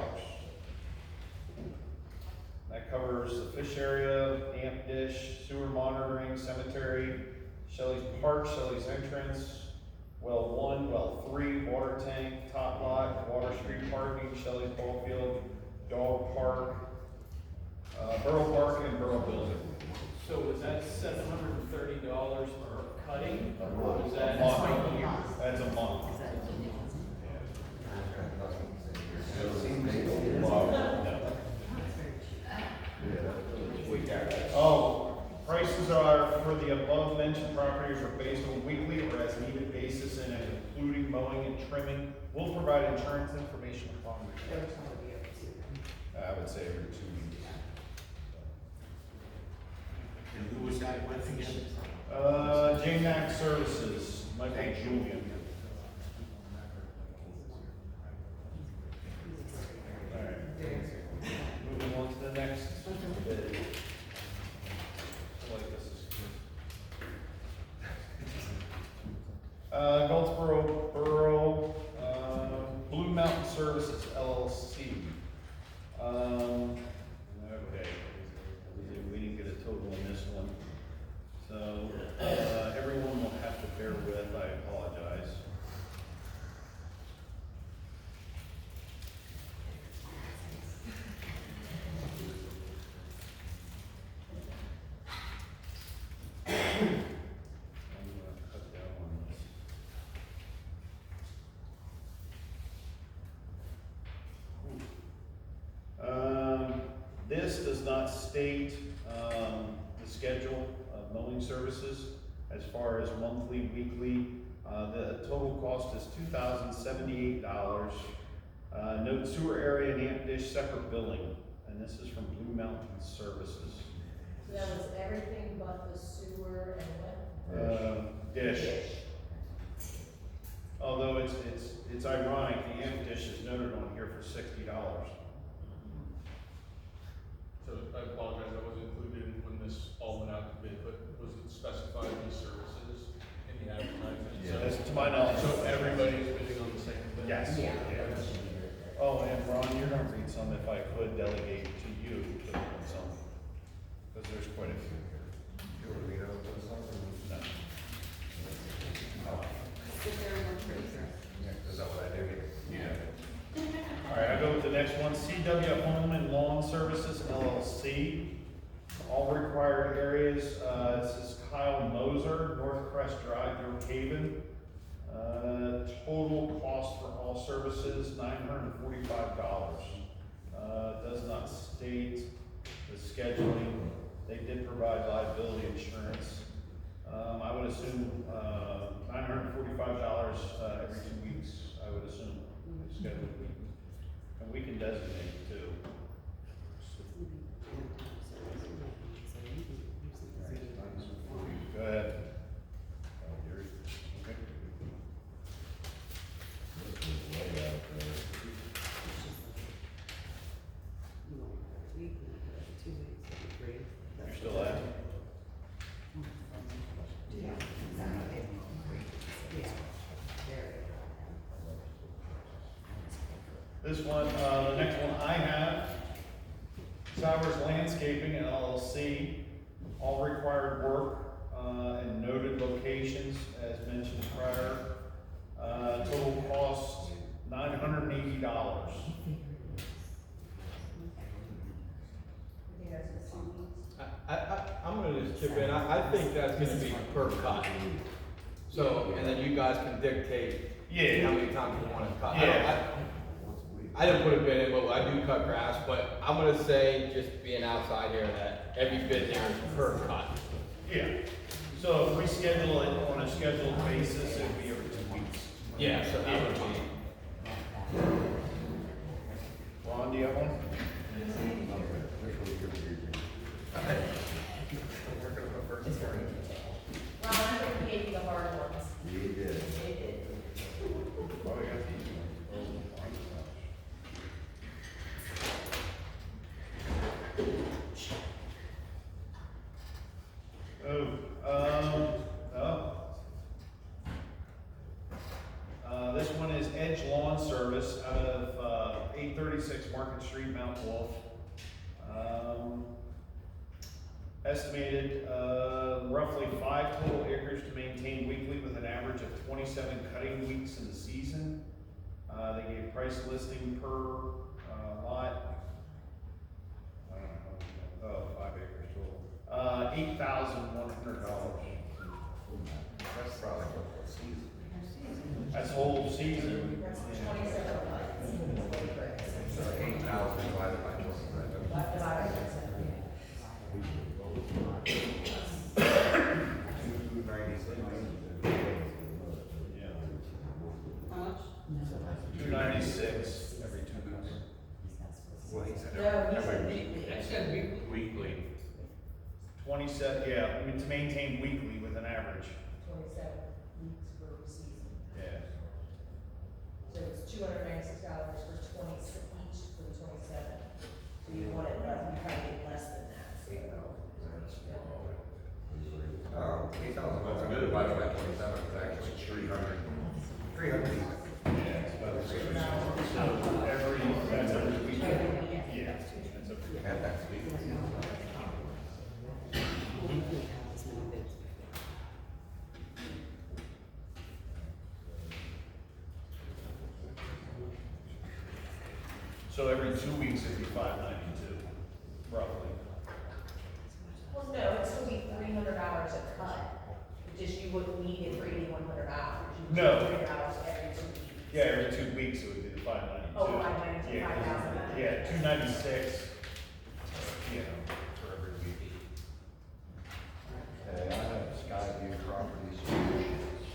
That covers the fish area, amp dish, sewer monitoring, cemetery, Shelley's Park, Shelley's entrance, well 1, well 3, water tank, top lot, Water Street parking, Shelley's ball field, dog park, borough park, and borough building.
So is that $730 per cutting, or is that?
A month. That's a month. Oh, prices are for the above mentioned properties are based on weekly or as needed basis and including mowing and trimming. We'll provide insurance information upon request. I would say every 2 weeks.
And who was that with again?
JMAC Services, Michael Julian. Alright, moving on to the next bid. I like this is good. Goldsboro Borough, Blue Mountain Services LLC. Okay, we didn't get a total on this one. So, everyone will have to bear with, I apologize. I'm gonna cut down on this. This does not state, the schedule of mowing services as far as monthly, weekly. The total cost is $2,078. Note sewer area and amp dish separate billing, and this is from Blue Mountain Services.
So that was everything but the sewer and what?
Dish. Although it's ironic, the amp dish is noted on here for $60.
So I apologize, that wasn't included when this all went out to bid, but was it specified these services in the advertisement? So-
As to my knowledge.
So everybody's bidding on the same thing?
Yes.
Yeah.
Oh, and Ron, you're gonna read some if I could delegate to you to read some, because there's quite a few here.
You want me to open something?
No.
Sit there and look pretty, sir.
Yeah, is that what I do here?
All right, I go with the next one, CW Home and Lawn Services LLC. All required areas, this is Kyle Moser, North Crest Drive, North Haven. Total cost for all services, $945. Does not state the scheduling. They did provide liability insurance. I would assume, $945, every 2 weeks, I would assume, scheduled. And we can designate too. Go ahead. Okay. You're still at? This one, the next one I have, Sowers Landscaping LLC, all required work, and noted locations as mentioned prior. Total cost, $980.
I think that's the CDs.
I'm gonna just chip in, I think that's gonna be per cut. So, and then you guys can dictate how many times you wanna cut. I didn't put a bid in, but I do cut grass, but I'm gonna say, just being outside here, that every bid there is per cut.
Yeah, so if we schedule it on a scheduled basis, it'd be every 2 weeks.
Yeah, so that would be.
Ron, do you have one?
Ron, I think we gave you the hard ones.
You did.
They did.
Oh, we got these. This one is Edge Lawn Service out of 836 Market Street, Mount Wolf. Estimated roughly 5 total acres to maintain weekly with an average of 27 cutting weeks in the season. They gave price listing per lot. I don't know, 5 acres total. $8,100.
That's probably what season.
That's whole season.
That's 27 lots.
So 8,000 divided by 27.
Divided by 27.
296.
Yeah.
How much?
296 every 2 months.
Well, he said
No, he said
every
weekly.
That said weekly.
Weekly.
27, yeah, I mean, to maintain weekly with an average.
27 weeks per season.
Yeah.
So it's $296 for 20, each for the 27. So you want it, you try to get less than that.
8,000 bucks a good divided by 27 is actually 300. 300.
Yeah, it's about the same. So that's every week. Yeah. That's every week.
And that's weekly.
So every 2 weeks it'd be $592, roughly.
Well, no, it'd still be $300 a cut. It's just you wouldn't need it for any 100 hours. You would
No.
do $300 every 2 weeks.
Yeah, every 2 weeks it would be the 592.
Oh, 592,
Yeah,
5,000.
Yeah, 296, you know, for every week.
Okay, I have Skyview Property Solutions,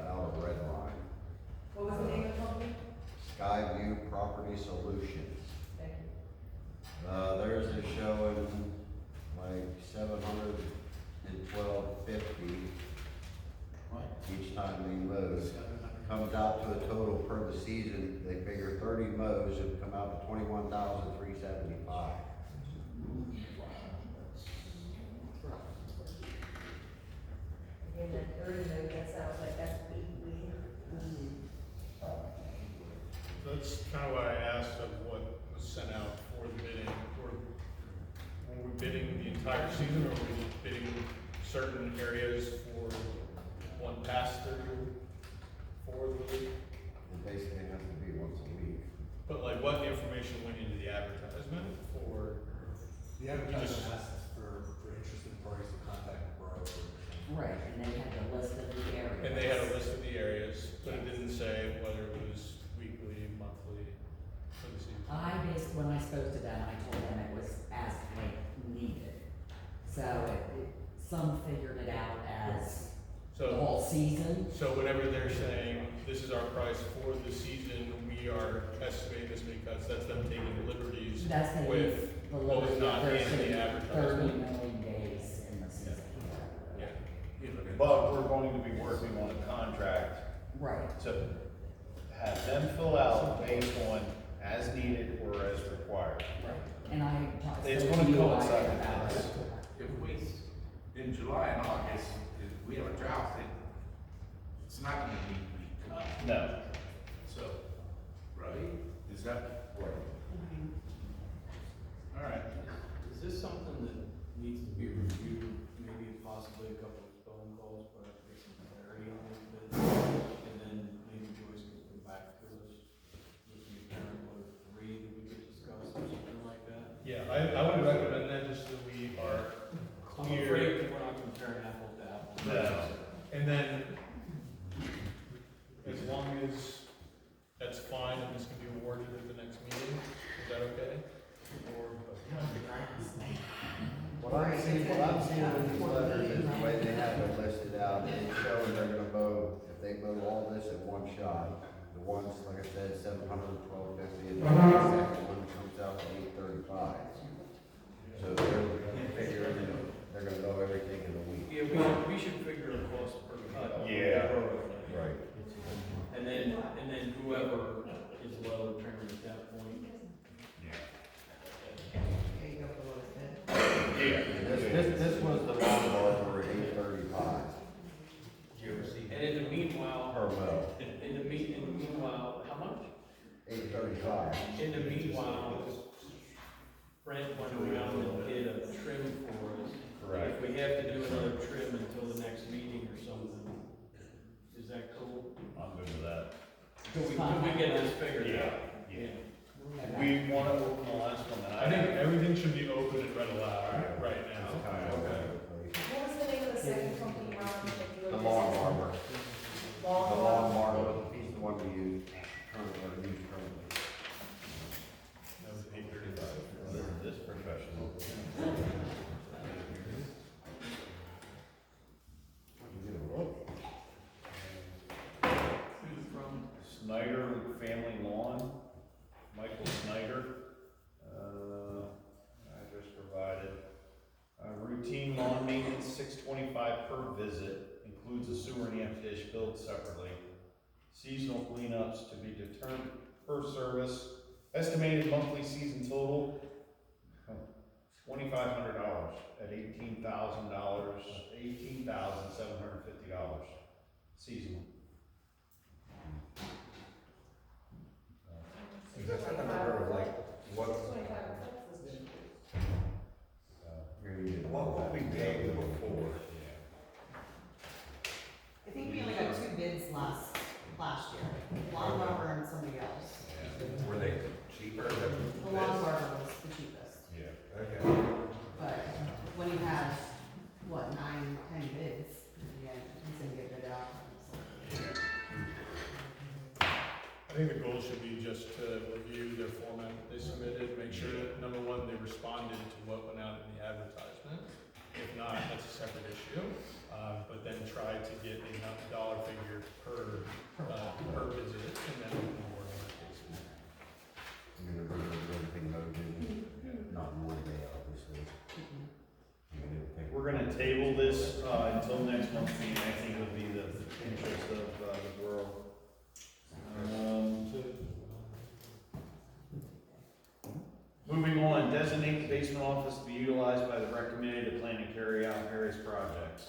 out of Red Line.
What was the name of the company?
Skyview Property Solutions.
Thank you.
Theirs is showing like $712.50 each time they mow. Comes out to a total per the season, they figure 30 mows, it would come out to $21,375.
Again, that 30 note, that sounds like that's weekly.
That's kind of why I asked of what was sent out for the bidding, were we bidding the entire season, or were we bidding certain areas for one pass-through for the week?
It basically has to be once a week.
But like, what information went into the advertisement for?
The advertisement asks for interested parties to contact the borough.
Right, and they had the list of the areas.
And they had a list of the areas, but it didn't say whether it was weekly, monthly, for the season.
When I spoke to them, I told them it was as like needed. So some figured it out as the
So,
whole season.
so whenever they're saying, this is our price for the season, we are estimating this because that's them taking liberties
That's the
with
the
what was
liberty
not
of
in
there's
the
30
advertisement.
million days in the season.
Yeah.
But we're going to be working on a contract
Right.
to have them fill out based on as needed or as required.
And I talked to
It's
you
gonna coincide with
about
this.
it.
If we, in July and August, if we have a drought, it's not gonna be cut.
No.
So, right, is that? All right.
Is this something that needs to be reviewed, maybe possibly a couple of phone calls, but get some clarity on this bit? And then maybe Joyce can come back to us with the apparent what 3 that we could discuss or something like that?
Yeah, I would recommend that just so we are
I'm
clear.
afraid that we're not comparing apples to apples.
No. And then, as long as that's fine and this can be awarded at the next meeting, is that okay? Or,
What I'm seeing in these letters is the way they have it listed out, it's showing they're gonna mow, if they mow all this in one shot, the ones, like I said, $712.50, and then the second one comes out to $835. So they're figuring, they're gonna mow everything in a week.
Yeah, we should figure a cost per cut.
Yeah.
Right.
And then whoever is low determined at that point.
There you go, for what it said.
Yeah.
This was the lawn barber at $835.
You ever see?
And it in the meanwhile,
Per well,
in the meanwhile, how much?
835.
In the meanwhile, Brent went around and did a trim for us.
Correct.
If we have to do another trim until the next meeting or something, is that cool?
I'm good with that.
Could we get this figured out?
Yeah. We wanna open the last one, and
I think everything should be open and read aloud right now.
What was the name of the second company, Ron, that you were
The
just-
lawn barber. The
Lawn
lawn
barber.
barber, he's the one we use currently.
That was 835.
This professional.
Give it a look.
Who's from?
Snyder Family Lawn, Michael Snyder. Address provided. Routine lawn maintenance, $625 per visit, includes a sewer and amp dish billed separately. Seasonal cleanups to be determined per service. Estimated monthly season total, $2,500 at $18,000, $18,750 seasonal.
Is that the number of like, what, what we paid before?
I think we only got 2 bids last year, lawn barber and somebody else.
Were they cheaper than?
The lawn barber was the cheapest,
Yeah, okay.
but when you have, what, 9, 10 bids, yeah, he's gonna get bid out.
I think the goal should be just to review their format that they submitted, make sure that, number one, they responded to what went out in the advertisement. If not, that's a separate issue, but then try to get a dollar figure per visit, and then we can work on that case.
I mean, everything noted, not one day, obviously. I mean, it'll take-
We're gonna table this, until next month's meeting, I think would be the interest of, the borough. Moving on, designate the basement office to be utilized by the rec committee to plan and carry out various projects.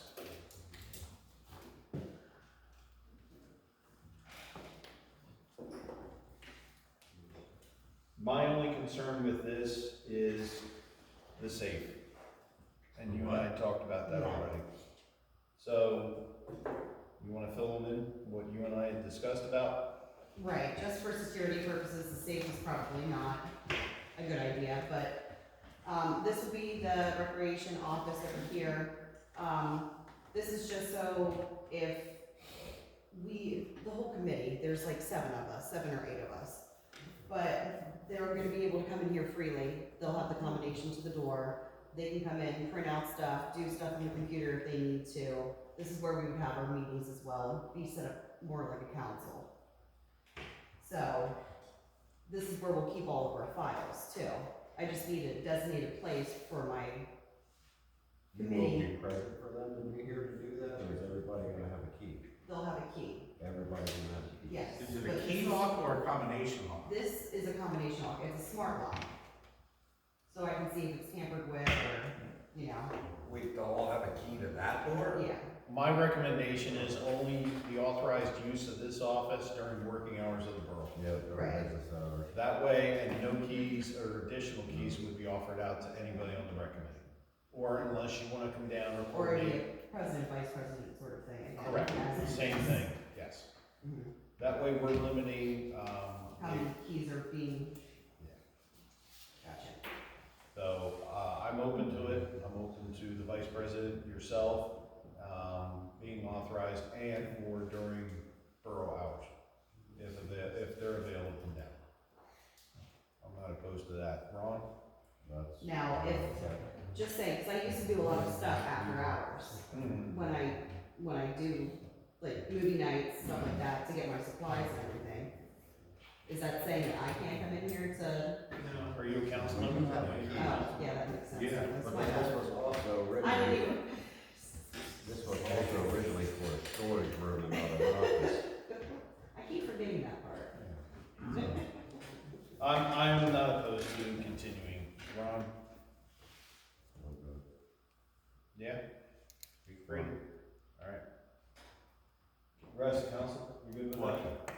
My only concern with this is the safe. And you and I talked about that already. So, you wanna fill them in, what you and I had discussed about?
Right, just for security purposes, the safe is probably not a good idea, but, this will be the recreation office over here. This is just so if the whole committee, there's like 7 of us, 7 or 8 of us, but they're gonna be able to come in here freely, they'll have the combination to the door, they can come in, print out stuff, do stuff on the computer if they need to. This is where we would have our meetings as well, be set up more like a council. So, this is where we'll keep all of our files too. I just need a designated place for my
You will be present for them to be here to do that, or is everybody gonna have a key?
they'll have a key,
Everybody's gonna have a key?
yes.
Is it
but
a
this
key
is-
lock or a combination lock?
This is a combination lock, it's a smart lock. So I can see if it's tampered with or, you know,
Wait, they'll all have a key to that door?
yeah.
My recommendation is only the authorized use of this office during working hours of the borough.
Yeah,
Right.
or business hours.
That way, and no keys or additional keys would be offered out to anybody on the rec committee. Or unless you wanna come down or
Or a
coordinate.
president, vice president sort of thing. again,
Correct,
as in-
same thing, yes.
Mhm.
That way we're limiting,
How many keys are being? Gotcha.
so, I'm open to it, I'm open to the vice president, yourself, being authorized and or during borough hours, if they're available from down. I'm not opposed to that. Ron?
That's.
Now, just say, cause I used to do a lot of stuff after hours, when I do, like, movie nights, stuff like that, to get my supplies and everything. Is that saying that I can't come in here to,
Are you a council member?
oh, yeah, that makes sense.
Yeah,
That's
But
my
this
bad.
was also
I
originally,
didn't even,
this was also originally for a storage room and not an office.
I keep forgetting that part.
I'm not opposed to continuing. Ron? Yeah? Great. Alright. rest of council, you good with
What?
that?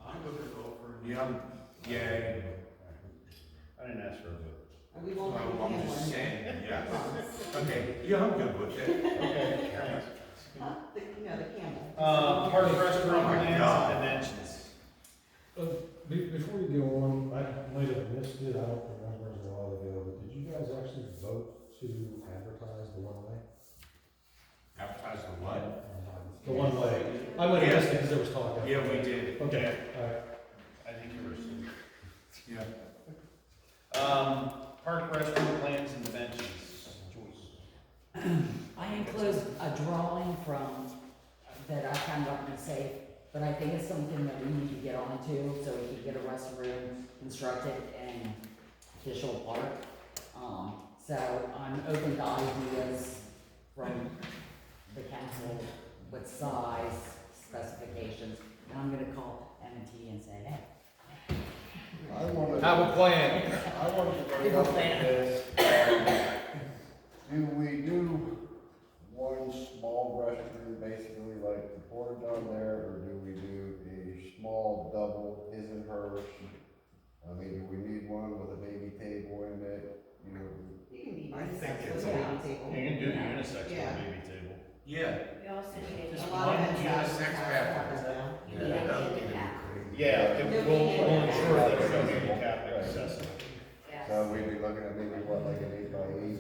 I'm looking over.
Yeah,
I didn't ask for a vote.
And we won't bring
well, I'm
him
just
one.
saying, yes.
Promise.
Okay, yeah, I'm good with it.
Okay, thanks.
Huh? The, you know, the camel.
Park and restaurant
Oh my
plans
God.
and dimensions.
Before you go on, I might have missed it, I don't remember, it was a while ago, but did you guys actually vote to advertise the one-way?
Advertise the what?
The one-way, I might have missed it because there was talk.
Yeah, we did.
Okay, alright.
I think you were assuming.
Yeah.
Park restaurant plans and dimensions, Joyce.
I enclosed a drawing from, that I found up in safe, but I think it's something that we need to get onto, so we can get a restroom constructed in official park. So I'm open to ideas from the council with size, specifications, and I'm gonna call M&T and say, hey,
I wanted.
Have a plan.
I wanted to bring
Give a
up
plan.
this, do we do one small restroom, basically like the porta john there, or do we do a small double, his and hers? I mean, do we need one with a baby table in it, you know?
You can be
I
nice,
think
that's
it's
what
a-
baby table.
You can do the unisex with
Yeah.
a baby table.
Yeah.
We also need
Just
A lot of
one
them have
unisex bathroom.
now.
Yeah, that would be crazy.
Yeah, we'll ensure that there's no handicap accessible.
So we'd be looking at maybe what, like an 8x8?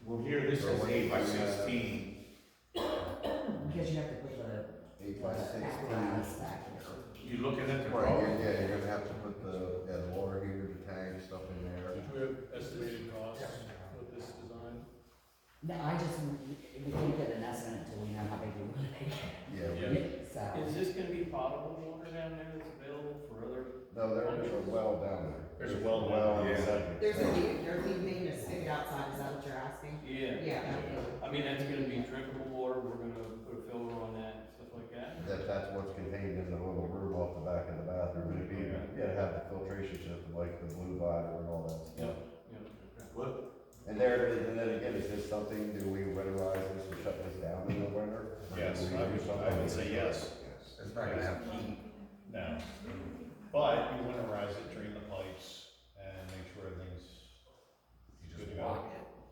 Well, here, this is 8x16.
because you have to put the
8x16.
apparatus back here.
You looking at the
Right,
drawing?
yeah, you're gonna have to put the, yeah, the water heater, the tank, stuff in there.
Do we have estimated costs with this design?
No, we can't get an estimate until we know how big we want to make it.
Yeah,
Yeah.
So,
Is this gonna be potable water down there that's available for other?
no, there is a well down there.
There's a well
Well,
down there.
septic
There's
tank.
there'll be making a spigot outside, is that what you're asking?
Yeah.
Yeah, that'll be.
I mean, that's gonna be drinkable water, we're gonna put a filter on that, and stuff like that.
That's what's contained in the little room off the back of the bathroom, it'd be, yeah, have the filtration system like the blue bladder and all that stuff.
What?
And there it is, and then again, is this something, do we winterize this and shut this down in the winter? Or do
Yes,
we
I
do
would
something?
say yes.
It's not gonna have heat.
No. But you winterize it, drain the pipes, and make sure everything's good to go.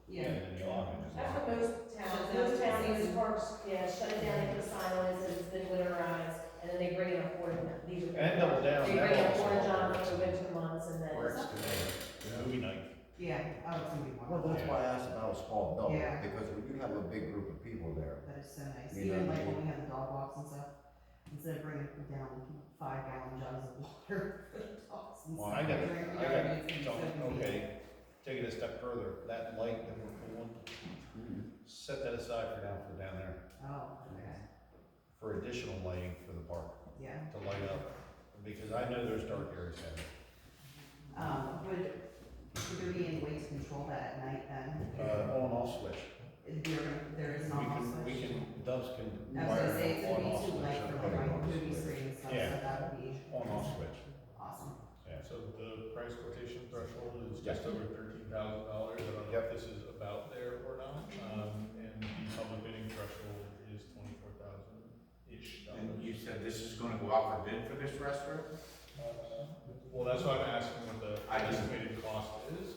Yeah.
And then you lock it.
That's what most towns, most towns, these parks, yeah, shut it down, they put a sign on it, says it's been winterized, and then they bring in a porta, these are.
And double down,
They
that
bring in a
also
porta john
works.
for the winter months, and then.
Works today. Movie night.
Yeah, oh, it's gonna be
Well,
wonderful.
that's why I asked about a small double,
Yeah.
because when you have a big group of people there,
That is so nice,
You
even
know,
like
you-
when we have the dog walks and stuff, instead of bringing down 5-gallon jugs of water for the dogs and
Well,
stuff.
I got,
drink, you know, it's so convenient.
okay, take it a step further, that light that we're pulling, set that aside for down there,
Oh, okay,
for additional lighting for the park,
yeah.
to light up, because I know there's dark areas down there.
Would there be any way to control that at night then?
On and off switch.
There is an on-off
We
switch?
can, Doves can
I was
wire
gonna say, it's
on
gonna be
off
too
switch.
light for the like movie screen and stuff, so
Yeah.
that would be
On off switch.
awesome.
So the price quotation threshold is
Yeah.
just over $13,000. I don't know if this is about there or not. And the public bidding threshold is $24,000-ish.
And you said this is gonna go out for bid for this restaurant?
Well, that's why I'm asking what the
I just-
estimated cost is,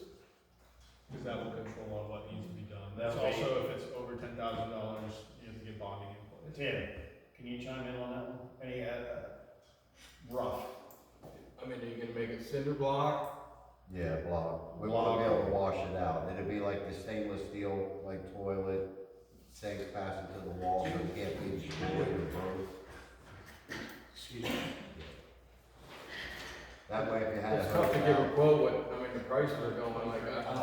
because that will control on what needs to be done. That's
That'll be-
also, if it's over $10,000, you have to get bonding in place.
Tim, can you chime in on that one? Any, rough?
I mean, are you gonna make it cinder block?
yeah, block. We wanna be able to wash it out, it'd be like the stainless steel, like toilet, sinks passing to the wall, so it can't be destroyed or broke.
Excuse me.
That way, if you had.
It's tough to give a quote what, I mean, the prices are going like that.
And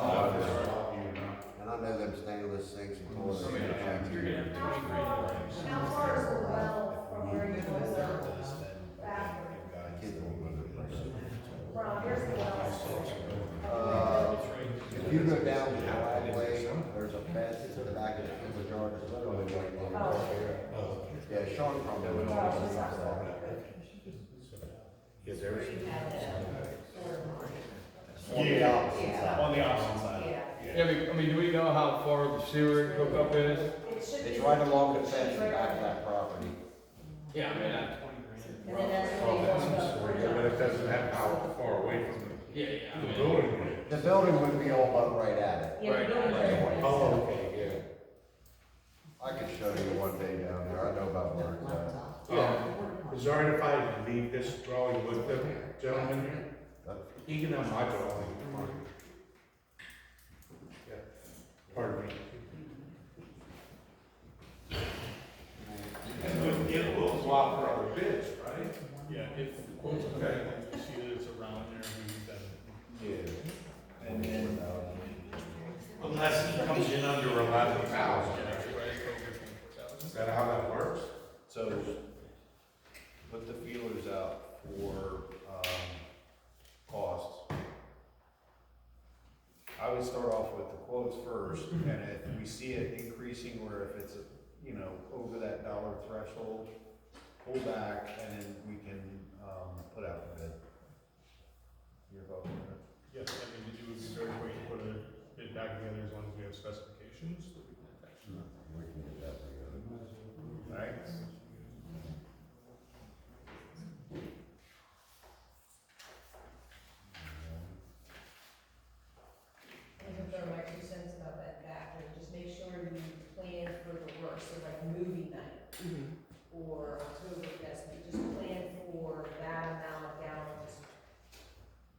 I know them stainless sinks and toilets.
I mean,
you're gonna have
How far is the well from where you was, bathroom?
Kids won't go to the place.
Ron, here's the well.
If you go down the driveway, there's a fence to the back of the people's yard, it's literally like. Yeah, Sean probably would know.
Is there?
On the opposite
Yeah.
side.
On the opposite side.
Yeah.
Yeah, I mean, do we know how far the sewer hookup is?
It should be.
It's right along the fence in the back of that property.
Yeah, I mean, I,
20 grand.
And then that's
Well,
what
that's
they
the
want
story,
to.
yeah, but it doesn't have how far away from
yeah, yeah. I
the
mean,
building.
The building would be all but right at it.
Yeah,
Right,
the building's
right.
right.
Oh, okay, yeah.
I could show you one day down there, I know about where it's at.
Is it all right if I leave this drawing with the gentleman here? He can have my drawing. Yeah. Pardon me. And it will go out for other bids, right?
Yeah, if the quotes are okay, you see that it's around there, we need that.
Yeah. And then, unless he comes in under 11,000,
Yeah, it's right over 24,000.
is that how that works?
So, put the feelers out for, costs. I would start off with the quotes first, and if we see it increasing, or if it's, over that dollar threshold, pull back, and then we can, put out the bid. Your vote on it?
Yes, I mean, it would be very quick to put a bid back together as long as we have specifications that we can attach to that.
We can get that together.
Alright?
I'm gonna throw my 2 cents about that factor, just make sure you plan for the worst, so like movie night or Oktoberfest, you just plan for that amount of gallons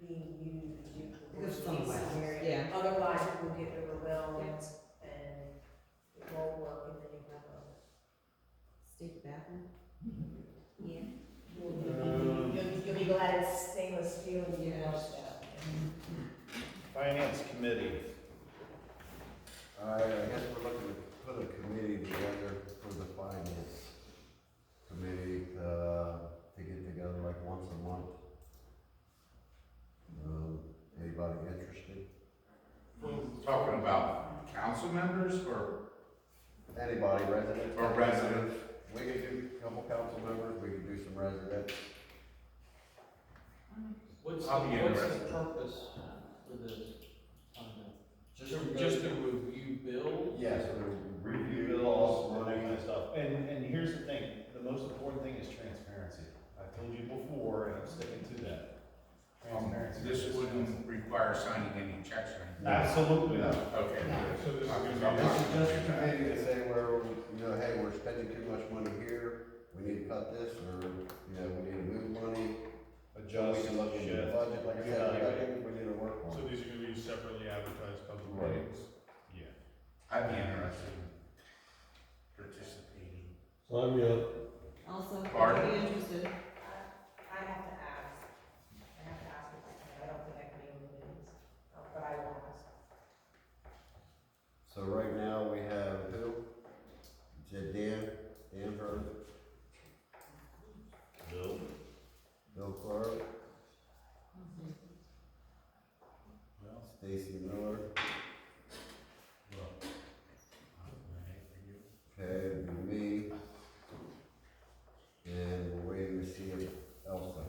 being used due to the worst case scenario.
Yeah.
Otherwise, it will get overwhelmed and it won't work, and then you have a,
State bathroom?
yeah. You'll be glad it's stainless steel and you know stuff.
Finance committee.
I guess we're looking to put a committee together for the finance committee, to get together like once a month. Anybody interested?
Talking about council members or
Anybody, residents?
Or residents.
We could do a couple council members, we could do some residents.
What's
I'll be
the
interested.
purpose for this?
Just
Just to review bills?
Yes,
review bills and that kind of stuff. And here's the thing, the most important thing is transparency. I told you before, and I'm sticking to that. Transparency.
this wouldn't require signing any checks or anything?
Absolutely not.
Okay.
So this is gonna be.
This is just a committee to say where, hey, we're spending too much money here, we need to cut this, or, we need to move money.
Adjust,
We can look into the
shift.
budget, like I said, we got things we need to work
So
on.
these are gonna be separately advertised public
Right.
meetings?
Yeah.
I'd be interested in participating.
Sign me up.
Also,
Pardon?
I'd be interested.
I have to ask. I have to ask if I can. I don't think I can name the meetings, but I will ask.
So right now, we have who? You said Dan Hurd, Bill Clark, Stacy Miller, okay, it'd be me, and we're waiting to see if Elsa.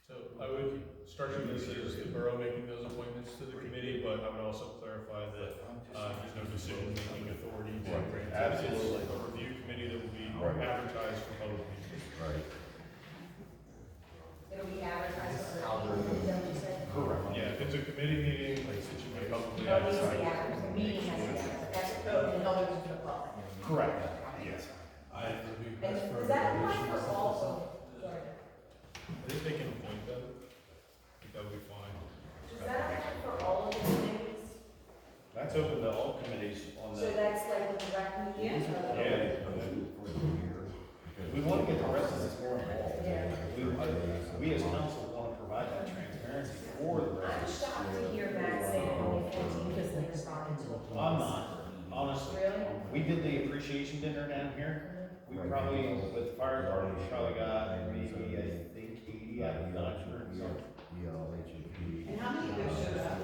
So I would structure this as the borough making those appointments to the committee, but I would also clarify that, there's no decision-making authority to
Right.
grant.
Absolutely.
It's a review committee that will be
Right.
advertised for public meetings.
Right.
It'll be advertised for
How
the,
they're
is
doing
that what you said?
Correct.
Yeah, if it's a committee meeting, like, it should be publicly
No, it needs to be
advertised.
advertised, the meeting has to be advertised, that's open and others to the public.
Correct. Yes.
And does that apply for all of them? Sorry.
I think they can appoint them. I think that would be fine.
Does that apply for all of the committees?
That's open to all committees on
So
the.
that's like the direct meetings? or-
Yeah. We want to get the residents more involved.
Yeah.
We as council want to provide that transparency for the
I'm
residents.
shocked to hear Matt say only 14 people responded to it.
I'm not, honestly.
Really?
We did the appreciation dinner down here. We probably, with the fire department, we probably got maybe, I think, 80 out of 100.
And how many of those showed up?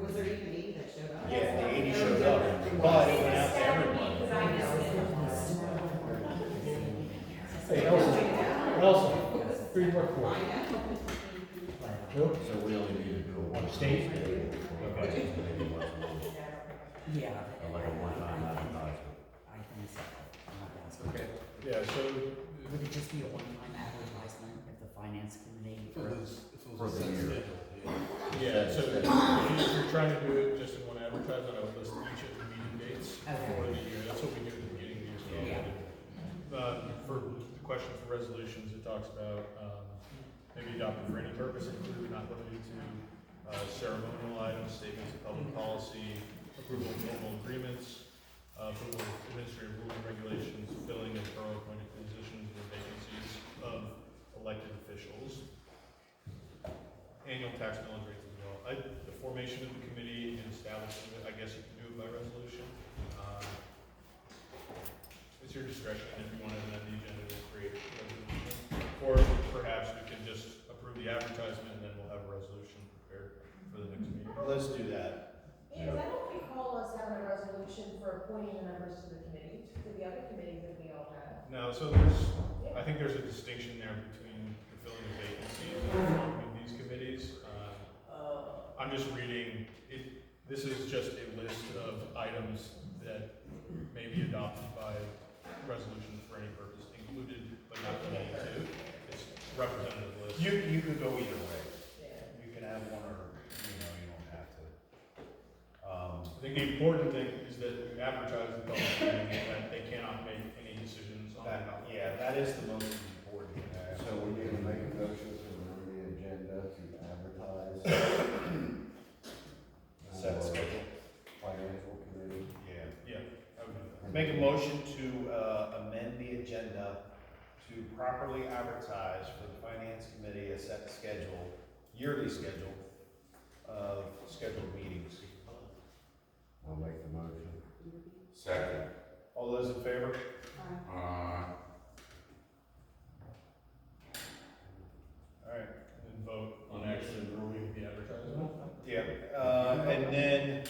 Was there even 80 that showed up?
Yeah, the 80 showed up, but it went out to everyone.
Because I missed it.
Hey, Elsa, free work for
I
it.
know.
So we only need to do a one.
State?
Yeah.
Like a one-time advertisement.
I think so.
Yeah, so,
Would it just be a one-time advertisement if the finance committee?
If it was
For
a
the
set
year.
schedule, yeah.
yeah, so if you're trying to do it just in one advertisement, I would list each of the meeting dates for the year. That's what we do at the beginning of the year. For the question for resolutions, it talks about, maybe adopted for any purpose, including not limited to, ceremonial items, statements of public policy, approval of formal agreements, approval of administrative rules and regulations, filling of borough appointed positions or vacancies of elected officials. Annual tax millage rates as well. The formation of the committee and establishing it, I guess you can do it by resolution. It's your discretion if you want to amend the agenda to create a resolution. Or perhaps we can just approve the advertisement and then we'll have a resolution prepared for the next meeting.
Let's do that.
Because I don't recall us having a resolution for appointing the members to the committee, to the other committees that we all have.
No, so I think there's a distinction there between the filling of vacancies and forming these committees. I'm just reading, this is just a list of items that may be adopted by resolution for any purpose, included but not limited to. It's representative list.
You could go either way.
Yeah.
You can have one or, you don't have to.
I think the important thing is that you advertise the public meeting and that they cannot make any decisions on it.
That is the most important thing.
So we need to make a motion to amend the agenda to advertise.
Set
for
schedule.
Financial committee.
Yeah.
Yeah, I would do that.
Make a motion to amend the agenda to properly advertise for the finance committee a set schedule, yearly schedule of scheduled meetings.
I'll make the motion.
Second.
All those in favor? All right,
And vote on actually approving the advertisement.
yeah, and then,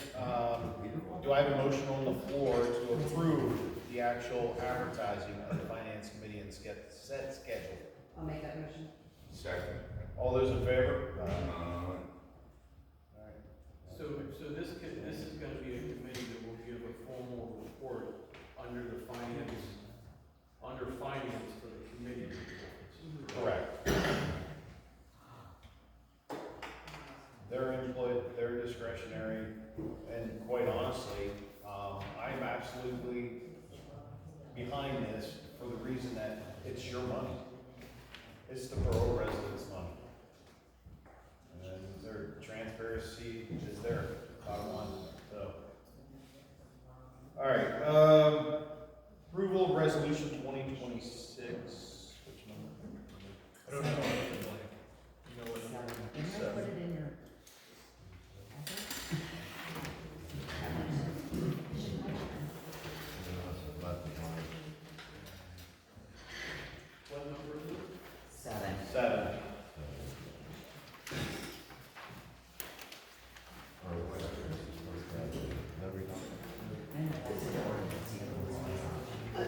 do I have a motion on the floor to approve the actual advertising of the finance committee and set schedule?
I'll make that motion.
Second.
All those in favor? All
Uh,
right.
So this is gonna be a committee that will give a formal report under finance for the committee.
Correct. They're employed, they're discretionary, and quite honestly, I'm absolutely behind this for the reason that it's your money. It's the borough residents' money. And their transparency is there, bottom line, so. All right, approval of resolution 2026, which number?
I don't know. You know what?
Can I put it in your?
What number is it?
7.
7.
Or whatever. Every time.
And that's an ordinance, you know,
So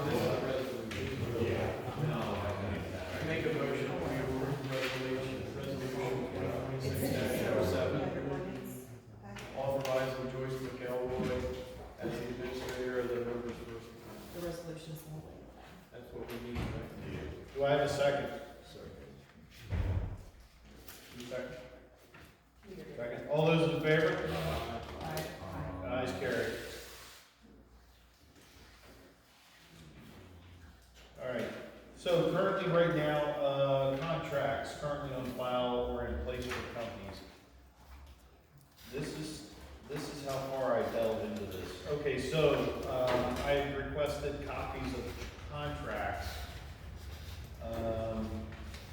this is a resolution. I make a motion to approve resolution 2026-07, authorizing Joyce McElroy as the administrator of the members first.
The resolution's not like
That's what we need, right?
Do I have a second? Second. Second. All those in favor? Ayes carried. All right, so currently right now, contracts currently on file or in place for companies. This is how far I delved into this. Okay, so, I requested copies of contracts,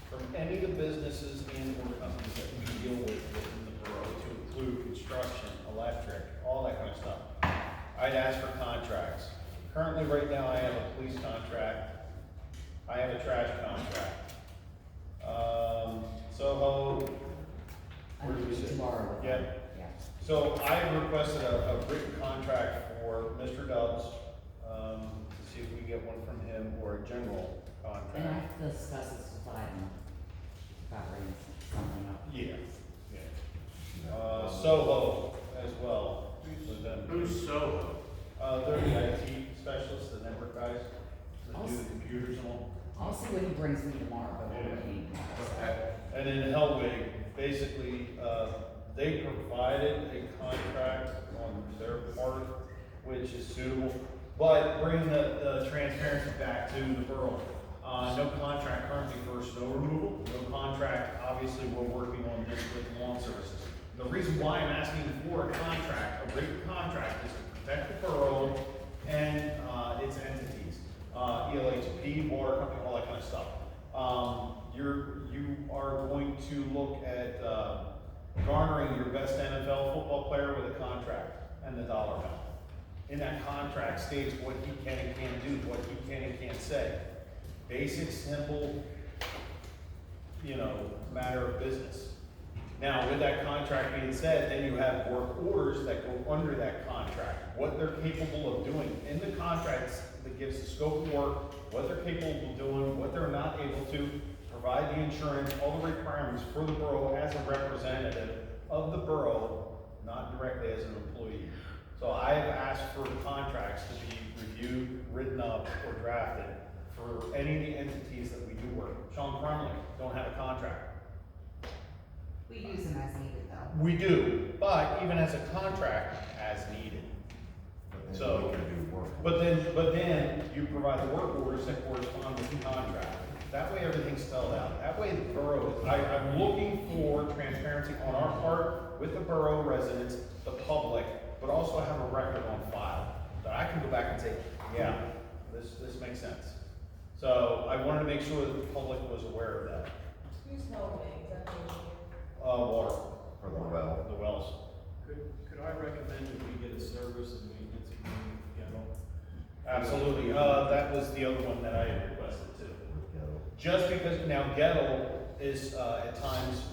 from any of the businesses and or companies that we deal with within the borough, to include construction, electric, all that kind of stuff. I'd ask for contracts. Currently, right now, I have a police contract. I have a trash contract. Soho, where do we sit?
tomorrow.
Yeah.
Yeah.
So I have requested a written contract for Mr. Dubs, to see if we can get one from him, or a general
And I
contract.
have to discuss this with Ivan, covering something up.
Yeah, yeah. Soho as well, with them.
Who's Soho?
They're the IT specialists, the network guys. that do the computers and all.
I'll see what he brings me tomorrow, but we'll meet.
And then Hellwig, basically, they provided a contract on their part, which is suitable, but bring the transparency back to the borough. No contract currently for snow removal, no contract, obviously, we're working on this with lawn services. The reason why I'm asking for a contract, a written contract, is to protect the borough and, its entities. ELHP, water company, all that kind of stuff. You are going to look at, garnering your best NFL football player with a contract and the dollar amount. In that contract states what he can and can't do, what he can and can't say. Basic, simple, matter of business. Now, with that contract being said, then you have work orders that go under that contract, what they're capable of doing. In the contracts, that gives the scope of work, what they're capable of doing, what they're not able to, provide the insurance, all the requirements for the borough as a representative of the borough, not directly as an employee. So I have asked for contracts to be reviewed, written up, or drafted for any of the entities that we do work. Sean Crumley don't have a contract.
We use them as needed though.
We do, but even as a contract, as needed. So, but then you provide the work orders that correspond with the contract. That way everything's spelled out. That way the borough, I'm looking for transparency on our part with the borough residents, the public, but also have a record on file. That I can go back and say, yeah, this makes sense. So I wanted to make sure that the public was aware of that.
Who's helping, is that the
Water.
For the well.
The wells.
Could I recommend that we get a service and maintenance agreement with Gettle?
Absolutely. That was the other one that I had requested too. Just because now Gettle is, at times,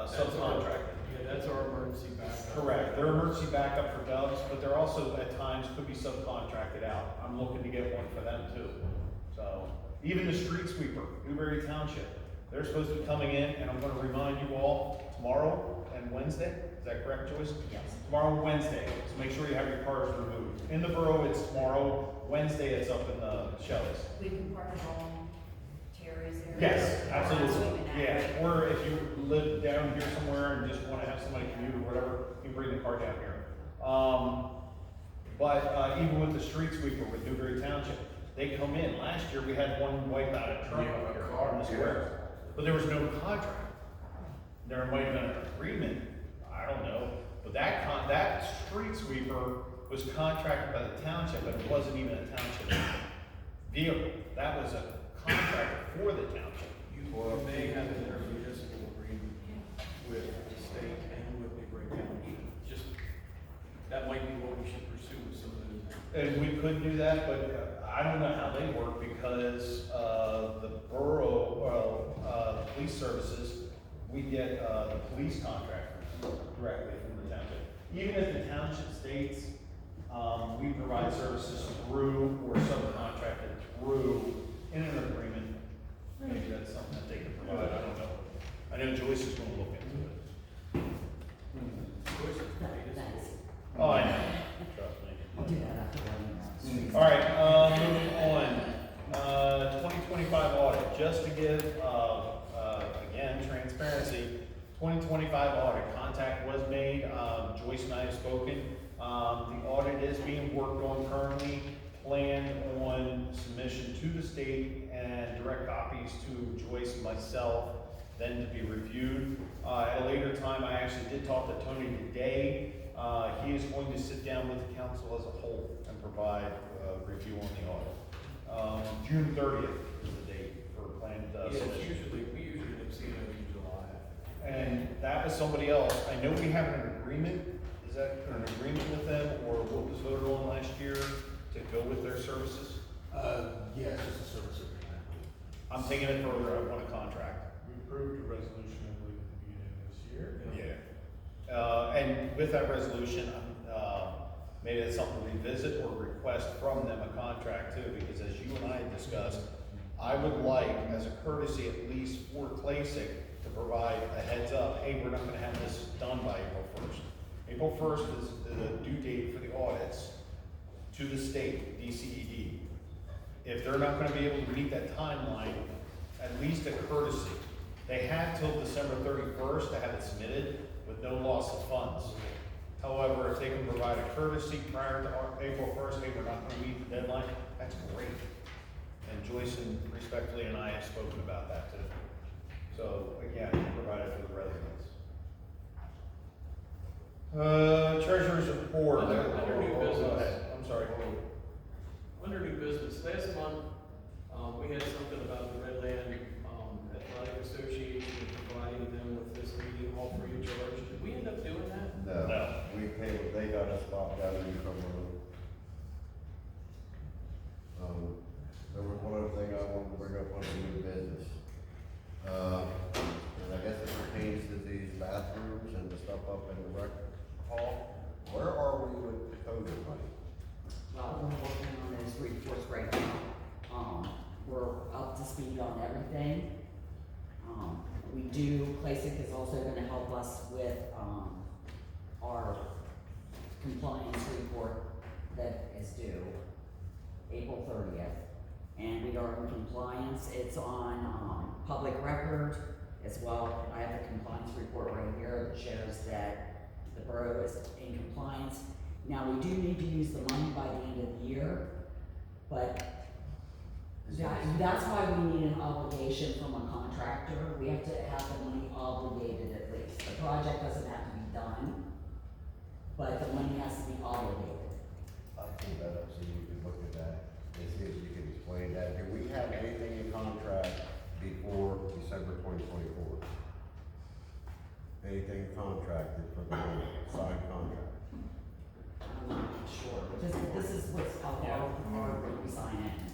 subcontracted.
Yeah, that's our emergency backup.
Correct. They're emergency backup for Doves, but they're also at times could be subcontracted out. I'm looking to get one for them too. So, even the street sweeper, Newberry Township, they're supposed to be coming in, and I'm gonna remind you all, tomorrow and Wednesday, is that correct, Joyce?
Yes.
Tomorrow and Wednesday, so make sure you have your cars removed. In the borough, it's tomorrow, Wednesday, it's up in the Shelley's.
We can park it on Terry's area.
Yes, absolutely, yeah, or if you live down here somewhere and just wanna have somebody commute or whatever, you can bring the car down here. But even with the street sweeper with Newberry Township, they come in, last year we had one wipe out a truck up here on the square, but there was no contract. There might have been an agreement, I don't know, but that street sweeper was contracted by the township, but it wasn't even a township vehicle. That was a contract for the township.
You may have an intermunicipal agreement with the state and with Newbury Township. Just, that might be what we should pursue with some of those.
And we could do that, but I don't know how they work because, the borough, police services, we get, the police contract directly from the township. Even if the township states, we provide services through or subcontracted through in an agreement, maybe that's something that they can provide, I don't know. I know Joyce is gonna look into it.
Thanks.
Oh, I know, trust me.
I'll do that after one.
All right, moving on. 2025 audit, just to give, again, transparency. 2025 audit, contact was made, Joyce and I have spoken. The audit is being worked on currently, planned on submission to the state and direct copies to Joyce and myself, then to be reviewed. At a later time, I actually did talk to Tony today. He is going to sit down with the council as a whole and provide a review on the audit. June 30th is the date for planned submission.
We usually have seen it in July.
And that was somebody else. I know we have an agreement. Is that an agreement with them or what was voted on last year to go with their services?
Yeah, it's just a service agreement.
I'm taking it further. I want a contract.
We approved a resolution, I believe, at the beginning of this year.
Yeah. And with that resolution, maybe it's something to revisit or request from them a contract too, because as you and I discussed, I would like, as a courtesy, at least for Clasic, to provide a heads up, hey, we're not gonna have this done by April 1st. April 1st is the due date for the audits to the state, DCED. if they're not gonna be able to meet that timeline, at least a courtesy. They had till December 31st to have it submitted with no loss of funds. However, if they can provide a courtesy prior to April 1st, hey, we're not gonna meet the deadline, that's great. And Joyce and respectfully and I have spoken about that too. So again, provide it for the residents. Treasurer's report.
Under new
Go
business.
ahead. I'm sorry.
Under new business, last month, we had something about the Redland, Athletic Association providing them with this meeting hall free of charge. Did we end up doing that?
No, we paid, they got us stopped down in Cumberland. There was one other thing I wanted to bring up on the new business. And I guess it pertains to these bathrooms and the stuff up in the rec hall. Where are we with the COVID money?
Well, we're working on those reports right now. We're up to speed on everything. Clasic is also gonna help us with, our compliance report that is due April 30th. And we are in compliance, it's on, public record as well. I have the compliance report right here that shows that the borough is in compliance. Now, we do need to use the money by the end of the year, but that's why we need an obligation from a contractor. We have to have the money obligated at least. The project doesn't have to be done, but the money has to be obligated.
I'll pull that up so you can look at that and see if you can explain that. Do we have anything in contract before December 2024? Anything contracted for the signed contract?
I'm not sure. This is what's out there when we sign in.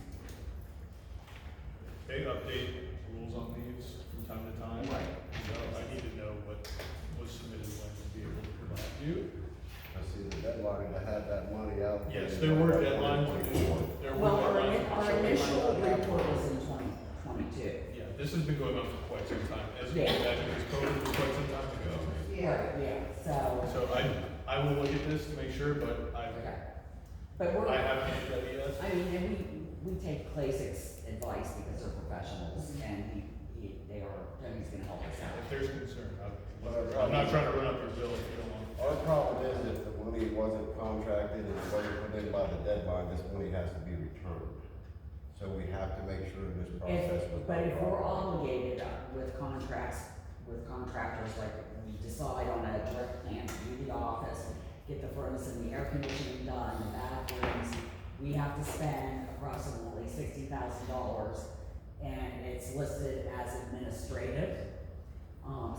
They update rules on these from time to time.
Right.
So I need to know what was submitted when to be able to provide you.
I see the deadline to have that money out.
Yes, there were deadlines. There were
Well,
deadlines.
our initial report was in 2022.
Yeah, this has been going on for quite some time. As you
Yeah.
can imagine, this COVID was quite some time ago.
Right, yeah,
So I will look at this to make sure, but
okay. But
I haven't ready yet.
I mean, and we take Clasic's advice because they're professionals and Tony's gonna help us out.
If there's concern, I'm not trying to run up your bill if you don't want.
Our problem is if the money wasn't contracted and it wasn't put in by the deadline, this money has to be returned. So we have to make sure this process was.
But if we're obligated with contractors, like we decide on a direct plan, do the office, get the furnace and the air conditioning done, the bathrooms, we have to spend approximately $60,000, and it's listed as administrative.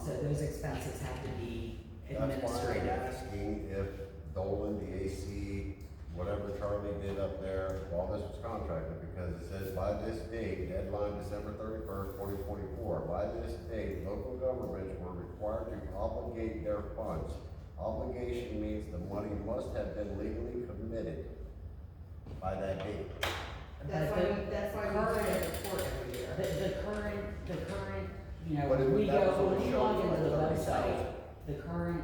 So those expenses have to be administrative.
That's why I'm asking if Dolan, the AC, whatever Charlie did up there, all this was contracted, because it says by this date, deadline December 31st, 2024, by this date, local governments were required to obligate their funds. Obligation means the money must have been legally committed by that date.
That's why we do a report every year.
The current, you know,
But it was- that was
when
only
we
showing
log into the
30,000.
website, the current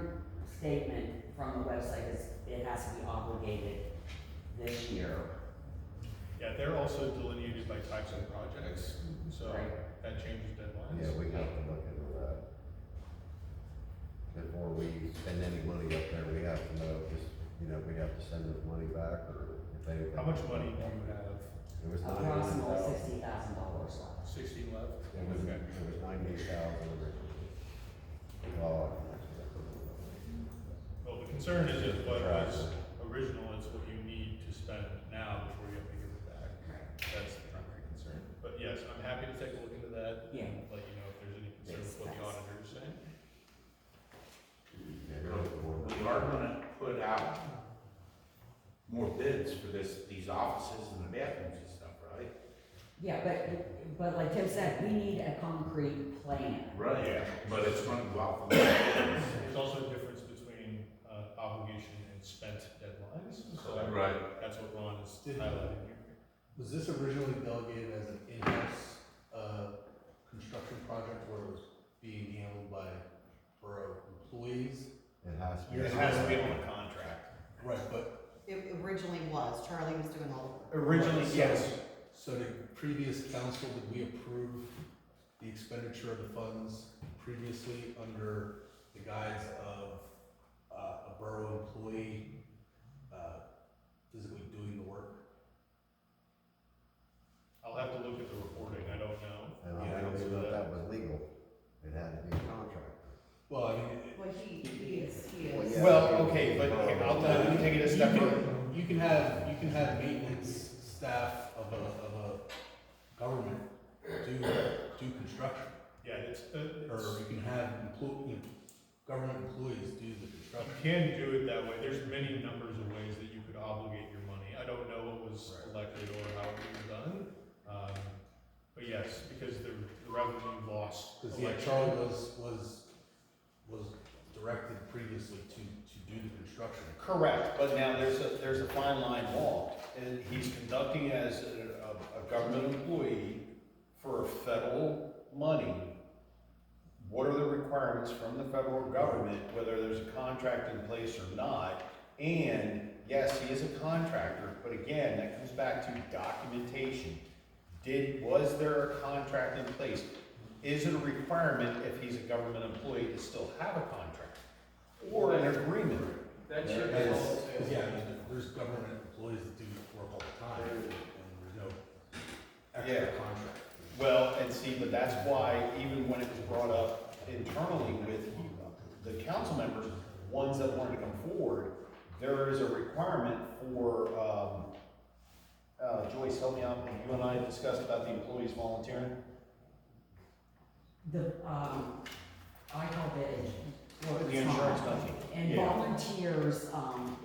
statement from the website is, it has to be obligated this year.
Yeah, they're also delineated by types of projects, so
Right.
that changes deadlines.
Yeah, we have to look into that. Before we spend any money up there, we have to know, just, you know, we have to send this money back, or if they.
How much money do you have?
It was
Approximately
$98,000.
$60,000 left.
16 left?
It was,
Okay.
it was 98,000 originally. Well,
Well, the concern is that what was original is what you need to spend now before you have to give it back. That's the primary concern. But yes, I'm happy to take a look into that.
Yeah.
And let you know if there's any concern with what the auditor is saying.
We are gonna put out more bids for these offices and the bathrooms and stuff, right?
Yeah, but like Tim said, we need a concrete plan.
Right. Yeah. But it's gonna go out for more bids.
There's also a difference between obligation and spent deadlines. So
Right.
that's what Ron is highlighting here.
Was this originally delegated as an in-house, construction project where it was being handled by borough employees?
It has to.
It has to be on a contract.
Right, but.
It originally was, Charlie was doing all
Originally, yes.
So the previous council, did we approve the expenditure of the funds previously under the guise of a borough employee physically doing the work?
I'll have to look at the reporting, I don't know.
And
Yeah,
I don't even know if that was legal. It had to be a contract.
Well, I mean,
Well, he is.
Well, yeah.
Well, okay, but here, let me take it a step further.
you can have maintenance staff of a government do construction.
Yeah,
Or you can have government employees do the
you
construction.
can do it that way, there's many numbers of ways that you could obligate your money. I don't know what was elected or how it was done. But yes, because the revenue loss.
Because yeah, Charlie was directed previously to do the construction.
Correct, but now there's a fine line walked, and he's conducting as a government employee for federal money. What are the requirements from the federal government, whether there's a contract in place or not? And yes, he is a contractor, but again, that comes back to documentation. Was there a contract in place? Is it a requirement if he's a government employee to still have a contract? Or an agreement?
That should be
There's-
all.
Yeah, there's government employees that do work all the time, and there's no extra contract.
Well, and see, but that's why even when it was brought up internally with the council members, ones that wanted to come forward, there is a requirement for, Joyce, help me out, you and I discussed about the employees volunteering.
The, I called it.
The insurance company.
And
Yeah.
volunteers,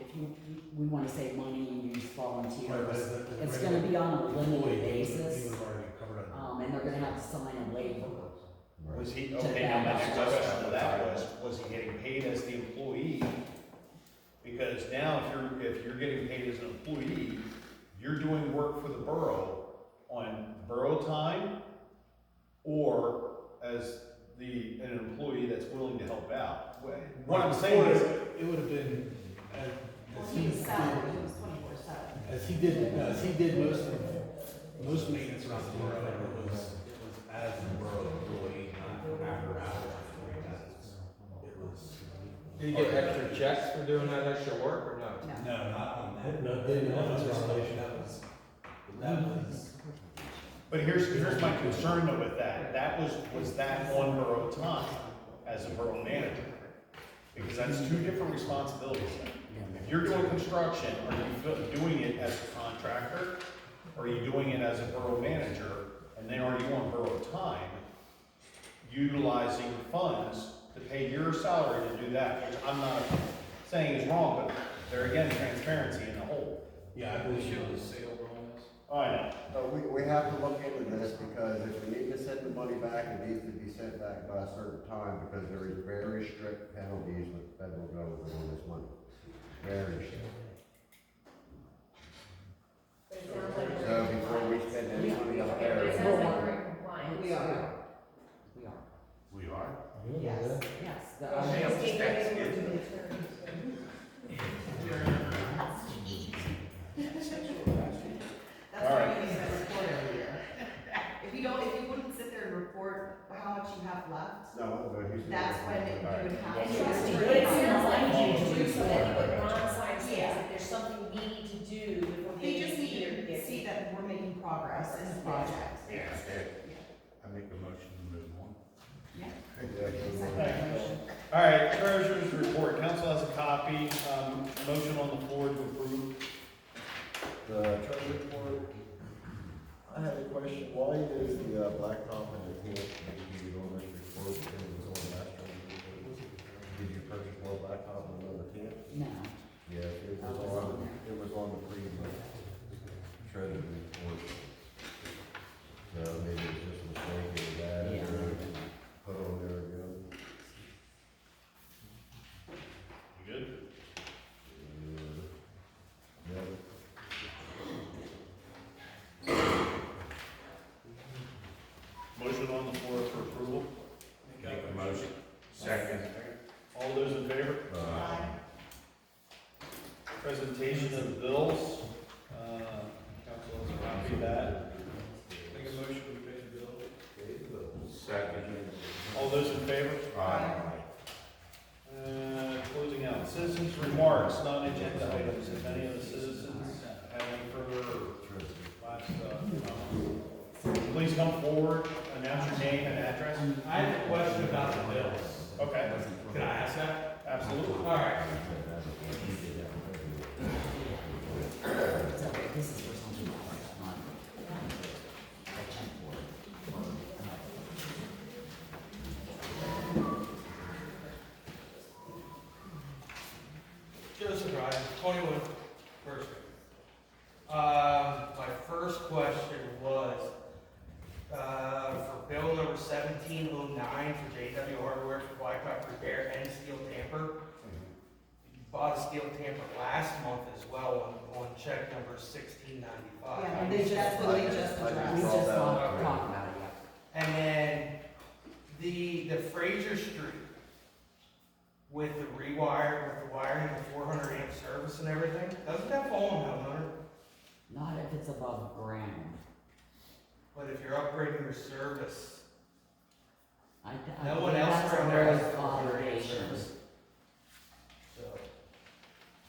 if we wanna save money and use
Right,
volunteers,
but the
it's gonna be on a limited
employee,
basis.
he would have already covered under.
And they're gonna have to sign a waiver.
Was he,
To
okay, now my
that.
next question to that was he getting paid as the employee? Because now if you're getting paid as an employee, you're doing work for the borough on borough time or as an employee that's willing to help out. What I'm saying is,
It would have been,
Well,
as
he
he
was salaried,
did,
he was 24/7.
as he did most maintenance around the borough, it was as a borough employee, not after hours. It was.
Did you get extra checks for doing that extra work or no?
No, not on that.
No, they didn't have
That
this
was,
violation.
that was,
but here's my concern though with that. Was that on borough time as a borough manager? Because that's two different responsibilities. If you're doing construction, are you doing it as a contractor? Or are you doing it as a borough manager? And then are you on borough time, utilizing funds to pay your salary to do that? Which I'm not saying is wrong, but there again, transparency in the whole.
yeah, I
We
believe
should
it
have
was.
sailed on this.
I know.
But we have to look into this because if we need to send the money back, it needs to be sent back by a certain time because there is very strict penalties with the federal government on this money. Very strict.
But it sounds like we're.
So before we spend any money up
Okay, but it
there.
sounds like we're in compliance.
We are.
We are.
We are?
Yes.
Yes. the-
Well,
I-
just take it over to the attorney.
That's why we make that report every year. If you wouldn't sit there and report how much you have left,
No, but he's.
that's when you would have.
And
to-
trust me, but it sounds like you do, so that what Ron's like says, if there's something we need to do before the
They
end
just
of the
need
year.
to see that we're making progress in the project.
I make a motion to move on.
All right, treasurer's report. Council has a copy. Motion on the floor to approve.
The treasure report, I had a question, why is the blacktop and the tank making it on this report and it was on last one? Did you purchase more blacktop and another tank?
No.
Yeah, it was on the previous treasure report. So maybe it's just a mistake it was added or put on there again.
You good?
Yeah.
Motion on the floor for approval.
Make a motion. Second.
All those in favor? Presentation of bills. Council has a copy of that. All those in favor? Closing out, citizens' remarks, non-agenda items, if any of the citizens have any further last, please come forward, announce your name and address.
I have a question about the bills.
Okay.
Can I ask that?
Absolutely.
All right.
It's okay, this is for something else, not a check for it, or
Joseph Ryan, 21 First Street. My first question was, for bill number 1709 for JW Hardware for blacktop repair and steel tamper. You bought a steel tamper last month as well on check number 1695.
Yeah, and that's what they just addressed.
we just talked about it, yeah.
And then the Fraser Street with the rewire, with the wiring, the 400 amp service and everything, doesn't that fall on homeowner?
Not if it's above ground.
But if you're upgrading your service,
I
no
think
one else
that's a
around there has
road
400 amp
obligation.
service. So,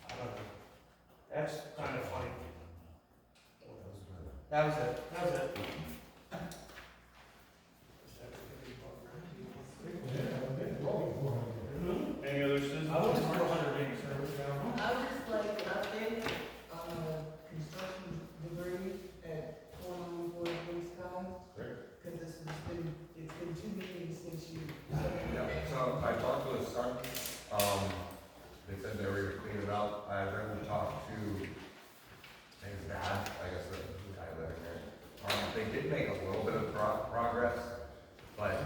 I don't know. That's kind of funny. That was it. That was it.
Any other citizens?
I was 400 amp service now.
I would just like an update on the construction debris at 21 Blue Sky.
Great.
Because it's been 2 meetings since you.
Yeah, so I talked to his son, they said they were gonna clean it up, I then talked to his dad, I guess the guy living there. They did make a little bit of progress, but,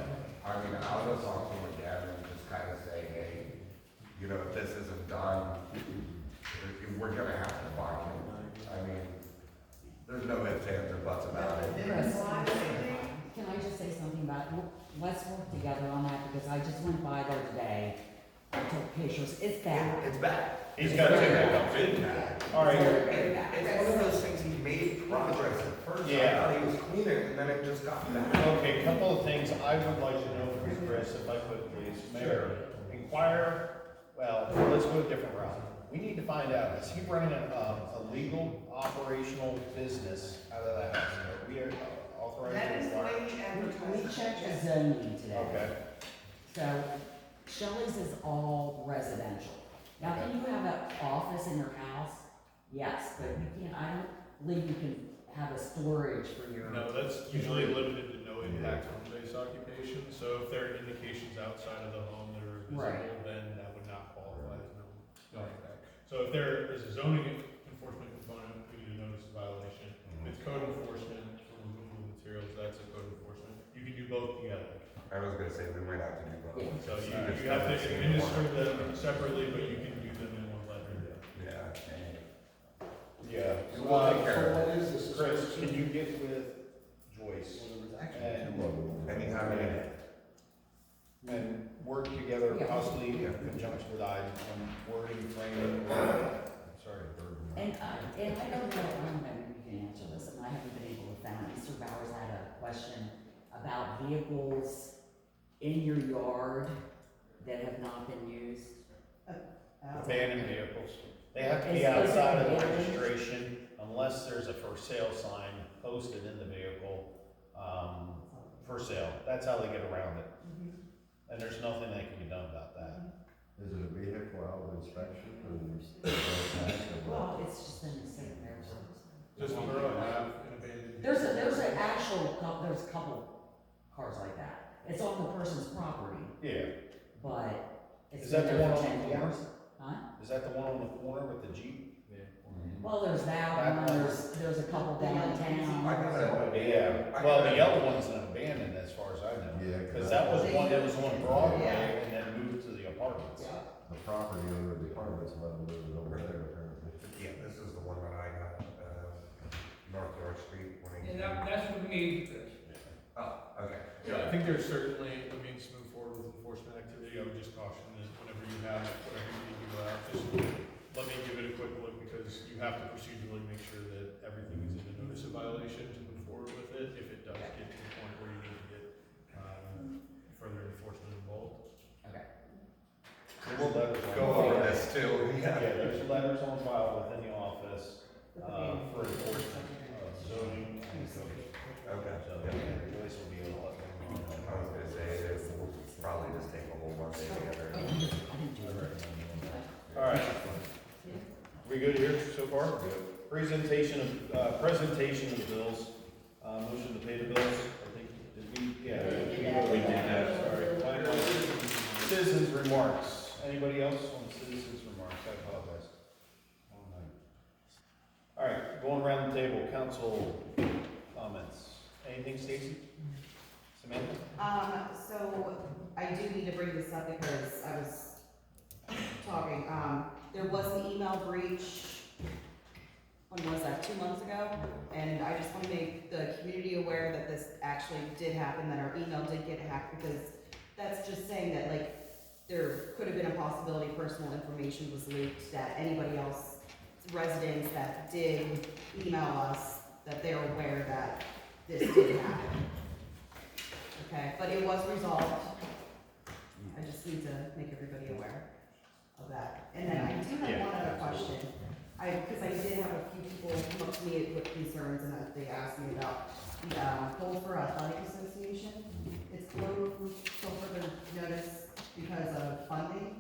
I mean, I'll go talk to him again and just kind of say, hey, you know, if this isn't done, we're gonna have to find him. I mean, there's no ifs, ands, or buts about it.
Chris, can I just say something about, let's work together on that, because I just went by there today, I took pictures, it's bad.
It's bad.
He's got to take that up.
It's bad.
All right.
It's one of those things, he made progress at first, I
Yeah.
thought he was cleaning, and then it just got bad.
Okay, couple of things I would like to know from Chris, if I could please. Mayor, inquire, well, let's go a different route. We need to find out, is he running a legal operational business out of that house? Are we authorized
That
to
is the
inquire?
way he advertised.
We checked the zoning today.
Okay,
So Shelley's is all residential. Now, can you have an office in your house? Yes, but you can't, I don't believe you can have a storage for your.
No, that's usually limited to no impact home-based occupation, so if there are indications outside of the home that are visible,
Right.
then that would not qualify as no impact. So if there is a zoning enforcement component, we need a notice of violation. If it's code enforcement for removal of materials, that's a code enforcement. You can do both together.
I was gonna say, we might have to do both.
Yeah.
So you have to administer them separately, but you can do them in one letter.
Yeah.
yeah.
We'll take care
So
of it.
what is this?
Chris, can you get with Joyce
Actually,
and work together,
Yeah.
possibly in conjunction with I, on wording, framing, sorry, burden.
And I don't know, maybe you can answer this, and I haven't been able to find, Mr. Bowers had a question about vehicles in your yard that have not been used.
Abandoned vehicles. They have to be
Is it
outside of the
abandoned?
registration unless there's a for sale sign posted in the vehicle, for sale. That's how they get around it. And there's nothing that can be done about that.
is it a vehicle out of inspection and?
Well, it's just been sitting there.
Does the borough have an abandoned?
There's an actual, there's a couple cars like that. It's on the person's property,
Yeah.
but it's
Is
been
that the
there
one
for
on
10
the
years. Huh?
Is that the one on the corner with the Jeep?
Well, there's that one, there's a couple downtown.
Yeah, well, the yellow one's an abandoned as far as I know.
Yeah,
Cause that was one that was on Broadway and then moved to the apartments.
The property owner of the apartments let them move it over there apparently.
Yeah, this is the one that I got, North York Street, when he.
And that's what we need, Chris.
Oh, okay.
Yeah, I think there's certainly a means to move forward with enforcement activity. I would just caution that whenever you have, whatever you need to go out, just let me give it a quick look, because you have to procedurally make sure that everything is in the notice of violation to move forward with it, if it does get to the point where you need to get, further enforcement
items on file within the office, for enforcement of zoning and code.
Okay.
So, Joyce will be able to.
I was gonna say, it will probably just take a whole Monday together.
All right. We good here so far? Presentation of bills, motion to pay the bills, I think, did we? Yeah. We did that, sorry. Citizens remarks, anybody else on citizens remarks, I apologize. All right, going around the table, council comments, anything, Stacy? Samantha?
So I do need to bring this up because I was talking, there was an email breach, when was that, 2 months ago? And I just want to make the community aware that this actually did happen, that our email did get hacked, because that's just saying that, like, there could have been a possibility personal information was leaked, that anybody else, residents that did email us, that they're aware that this did happen. Okay, but it was resolved. I just need to make everybody aware of that. And then I do have one other question. Because I did have a few people come up to me with concerns, and they asked me about the Goldsboro Athletic Association. It's closed till further notice because of funding,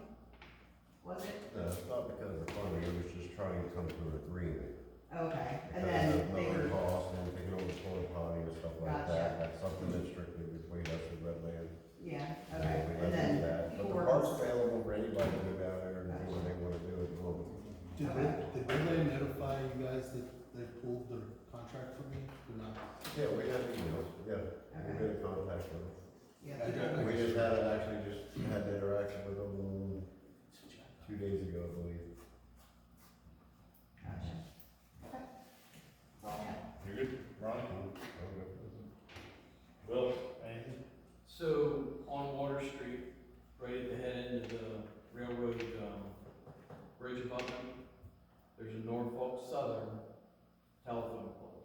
was it?
No, it's not because of funding, it was just trying to come to an agreement.
Okay, and
Because
then
of
they
no
were,
cost and taking over the porta potty and stuff like
Gotcha.
that, that's something that's strictly between us and Redland.
yeah,
And
okay,
we
and
let
then
them do that, but
people
the
were.
park's available for anybody to go down there and do what they wanna do at the moment.
Did they notify you guys that they pulled their contract from me or not?
Yeah, we have emails, yeah, we've
Okay.
been in contact with them.
Yeah.
We just had, had the interaction with them 2 days ago, I believe.
Gotcha. Okay. That's all I have.
You're good, Ronnie? Will, anything?
So, on Water Street, right at the head end of the railroad, bridge abutment, there's a Norfolk Southern telephone pole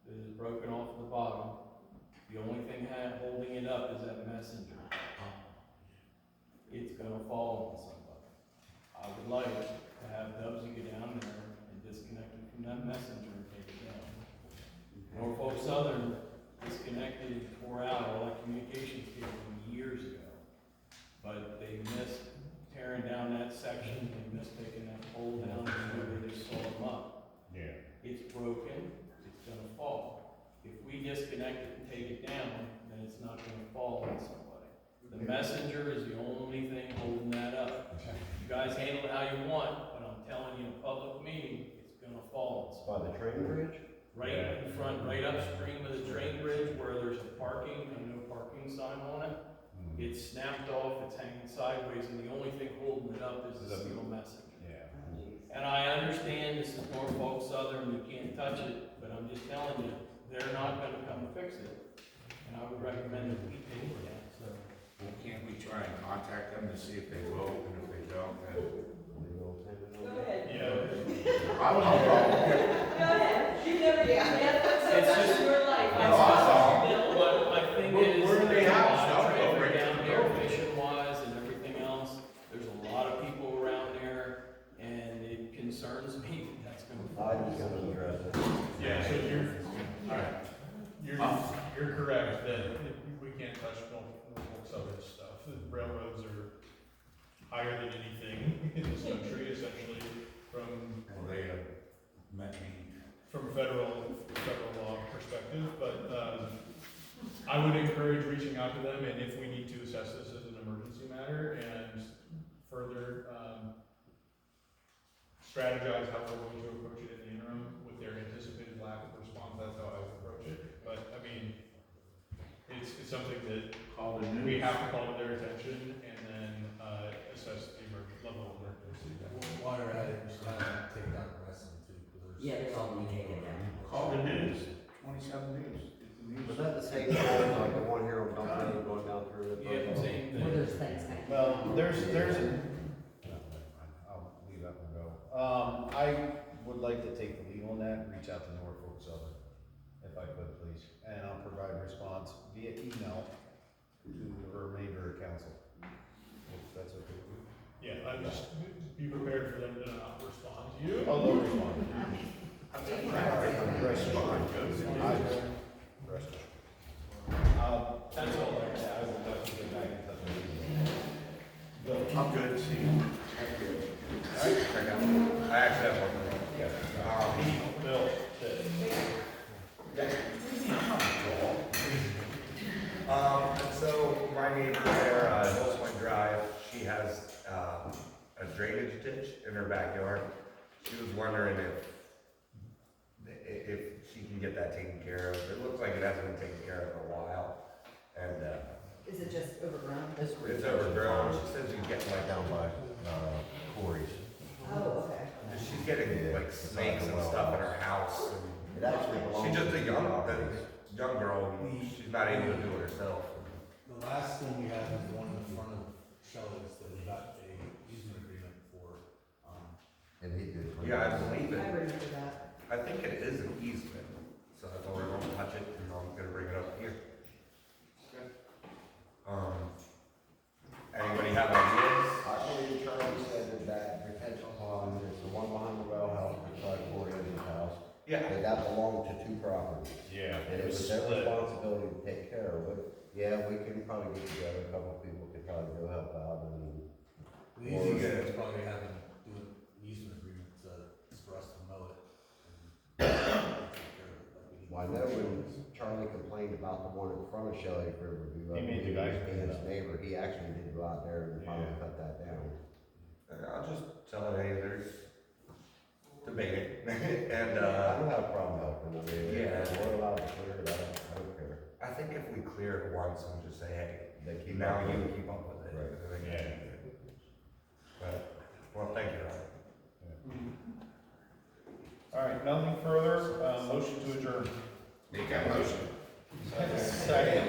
that is broken off the bottom. The only thing holding it up is that messenger. It's gonna fall on somebody. I would like to have Dubsy go down there and disconnect it from that messenger and take it down. Norfolk Southern disconnected and tore out all that communications cable years ago. But they missed tearing down that section, they missed taking that pole down, and they just saw them up.
Yeah.
It's broken, it's gonna fall. If we disconnect it and take it down, then it's not gonna fall on somebody. The messenger is the only thing holding that up. You guys handle it how you want, but I'm telling you, in a public meeting, it's gonna fall on somebody.
By the train bridge?
Right in front, right upstream of the train bridge where there's a no parking sign on it. It's snapped off, it's hanging sideways, and the only thing holding it up is the steel messenger.
Yeah.
And I understand this is Norfolk Southern, you can't touch it, but I'm just telling you, they're not gonna come fix it. And I would recommend that we pay for that, so.
Well, can't we try and contact them to see if they will, and if they don't, then.
Go ahead.
Yeah.
I'll
Go ahead. You've never,
It's just-
in your life.
No, I saw.
But my thing is,
Where do they
there's a
have
lot of
stuff
traffic
over
down
there?
there, fishing wise and everything else. There's a lot of people around there, and it concerns me that that's gonna
I
fall.
was gonna address it.
Yeah, so you're correct that we can't touch Norfolk Southern stuff. The railroads are higher than anything in this country, essentially, from
Well, they met me.
from a federal law perspective, but, I would encourage reaching out to them, and if we need to assess this as an emergency matter and further, strategize how we're going to approach it in the interim with their anticipated lack of response, that's how I would approach it. But, I mean, it's something that
Call the news.
we have to call to their attention and then, assess the level of emergency.
While you're at it, just take down the wrestling too, because there's.
Yeah, they're all being taken down.
Call the news, 27 News.
Was that the same time, like the one here on Duncan going down through it?
Yeah, same
Where
thing.
there's things hanging.
Well, there's
I'll leave that one go.
I would like to take the lead on that, and reach out to Norfolk Southern, if I could, please. And I'll provide a response via email to the remainder of council, if that's okay with you.
Yeah, I'm just, be prepared for them to not respond to You, I'll over respond. That's all I have. I will definitely get back in touch with you.
I'm good, see you.
I actually have one more.
Bill,
And so my neighbor there, Hillspoint Drive, she has, a drainage ditch in her backyard. She was wondering if she can get that taken care of. It looks like it hasn't been taken care of in a while, and,
Is it just overgrown?
it's overgrown. She says you get like,
Down by, Corey's.
Oh, okay.
she's getting like snakes and stuff in her house, and
It actually belongs.
she's just a
to
young girl, and
The-
she's not able to do it herself.
The last thing we had was the one in the front of Shelley's that we got a easement agreement for,
And he did.
Yeah, I believe
I
it.
remember that.
I think it is an easement, so I thought we were gonna touch it, and I'm gonna bring it up here. Anybody have ideas?
I believe Charlie said that retention pond is the one behind the well house beside Corey Evans' house.
Yeah.
That belonged to two properties.
Yeah,
And it was their responsibility to take care of it. Yeah, we can probably get together, a couple of people could probably go help out and.
the easiest thing is probably having, do an easement agreement for us to mow it.
Well, I know when Charlie complained about the one in front of Shelley Riverview.
He made the guys clean it
His
up.
neighbor, he actually did go out there and finally cut that down.
I'll just tell her, hey, there's debate, and,
I don't have a problem helping, I mean,
Yeah.
we're allowed to clear it, I don't care.
I think if we clear it once and just say, hey,
They keep
now
up
you
with it.
keep up with it.
Right.
I think that'd be good. But, well, thank you, Ryan.
all right, nothing further, motion to adjourn.
Make that motion.
Second.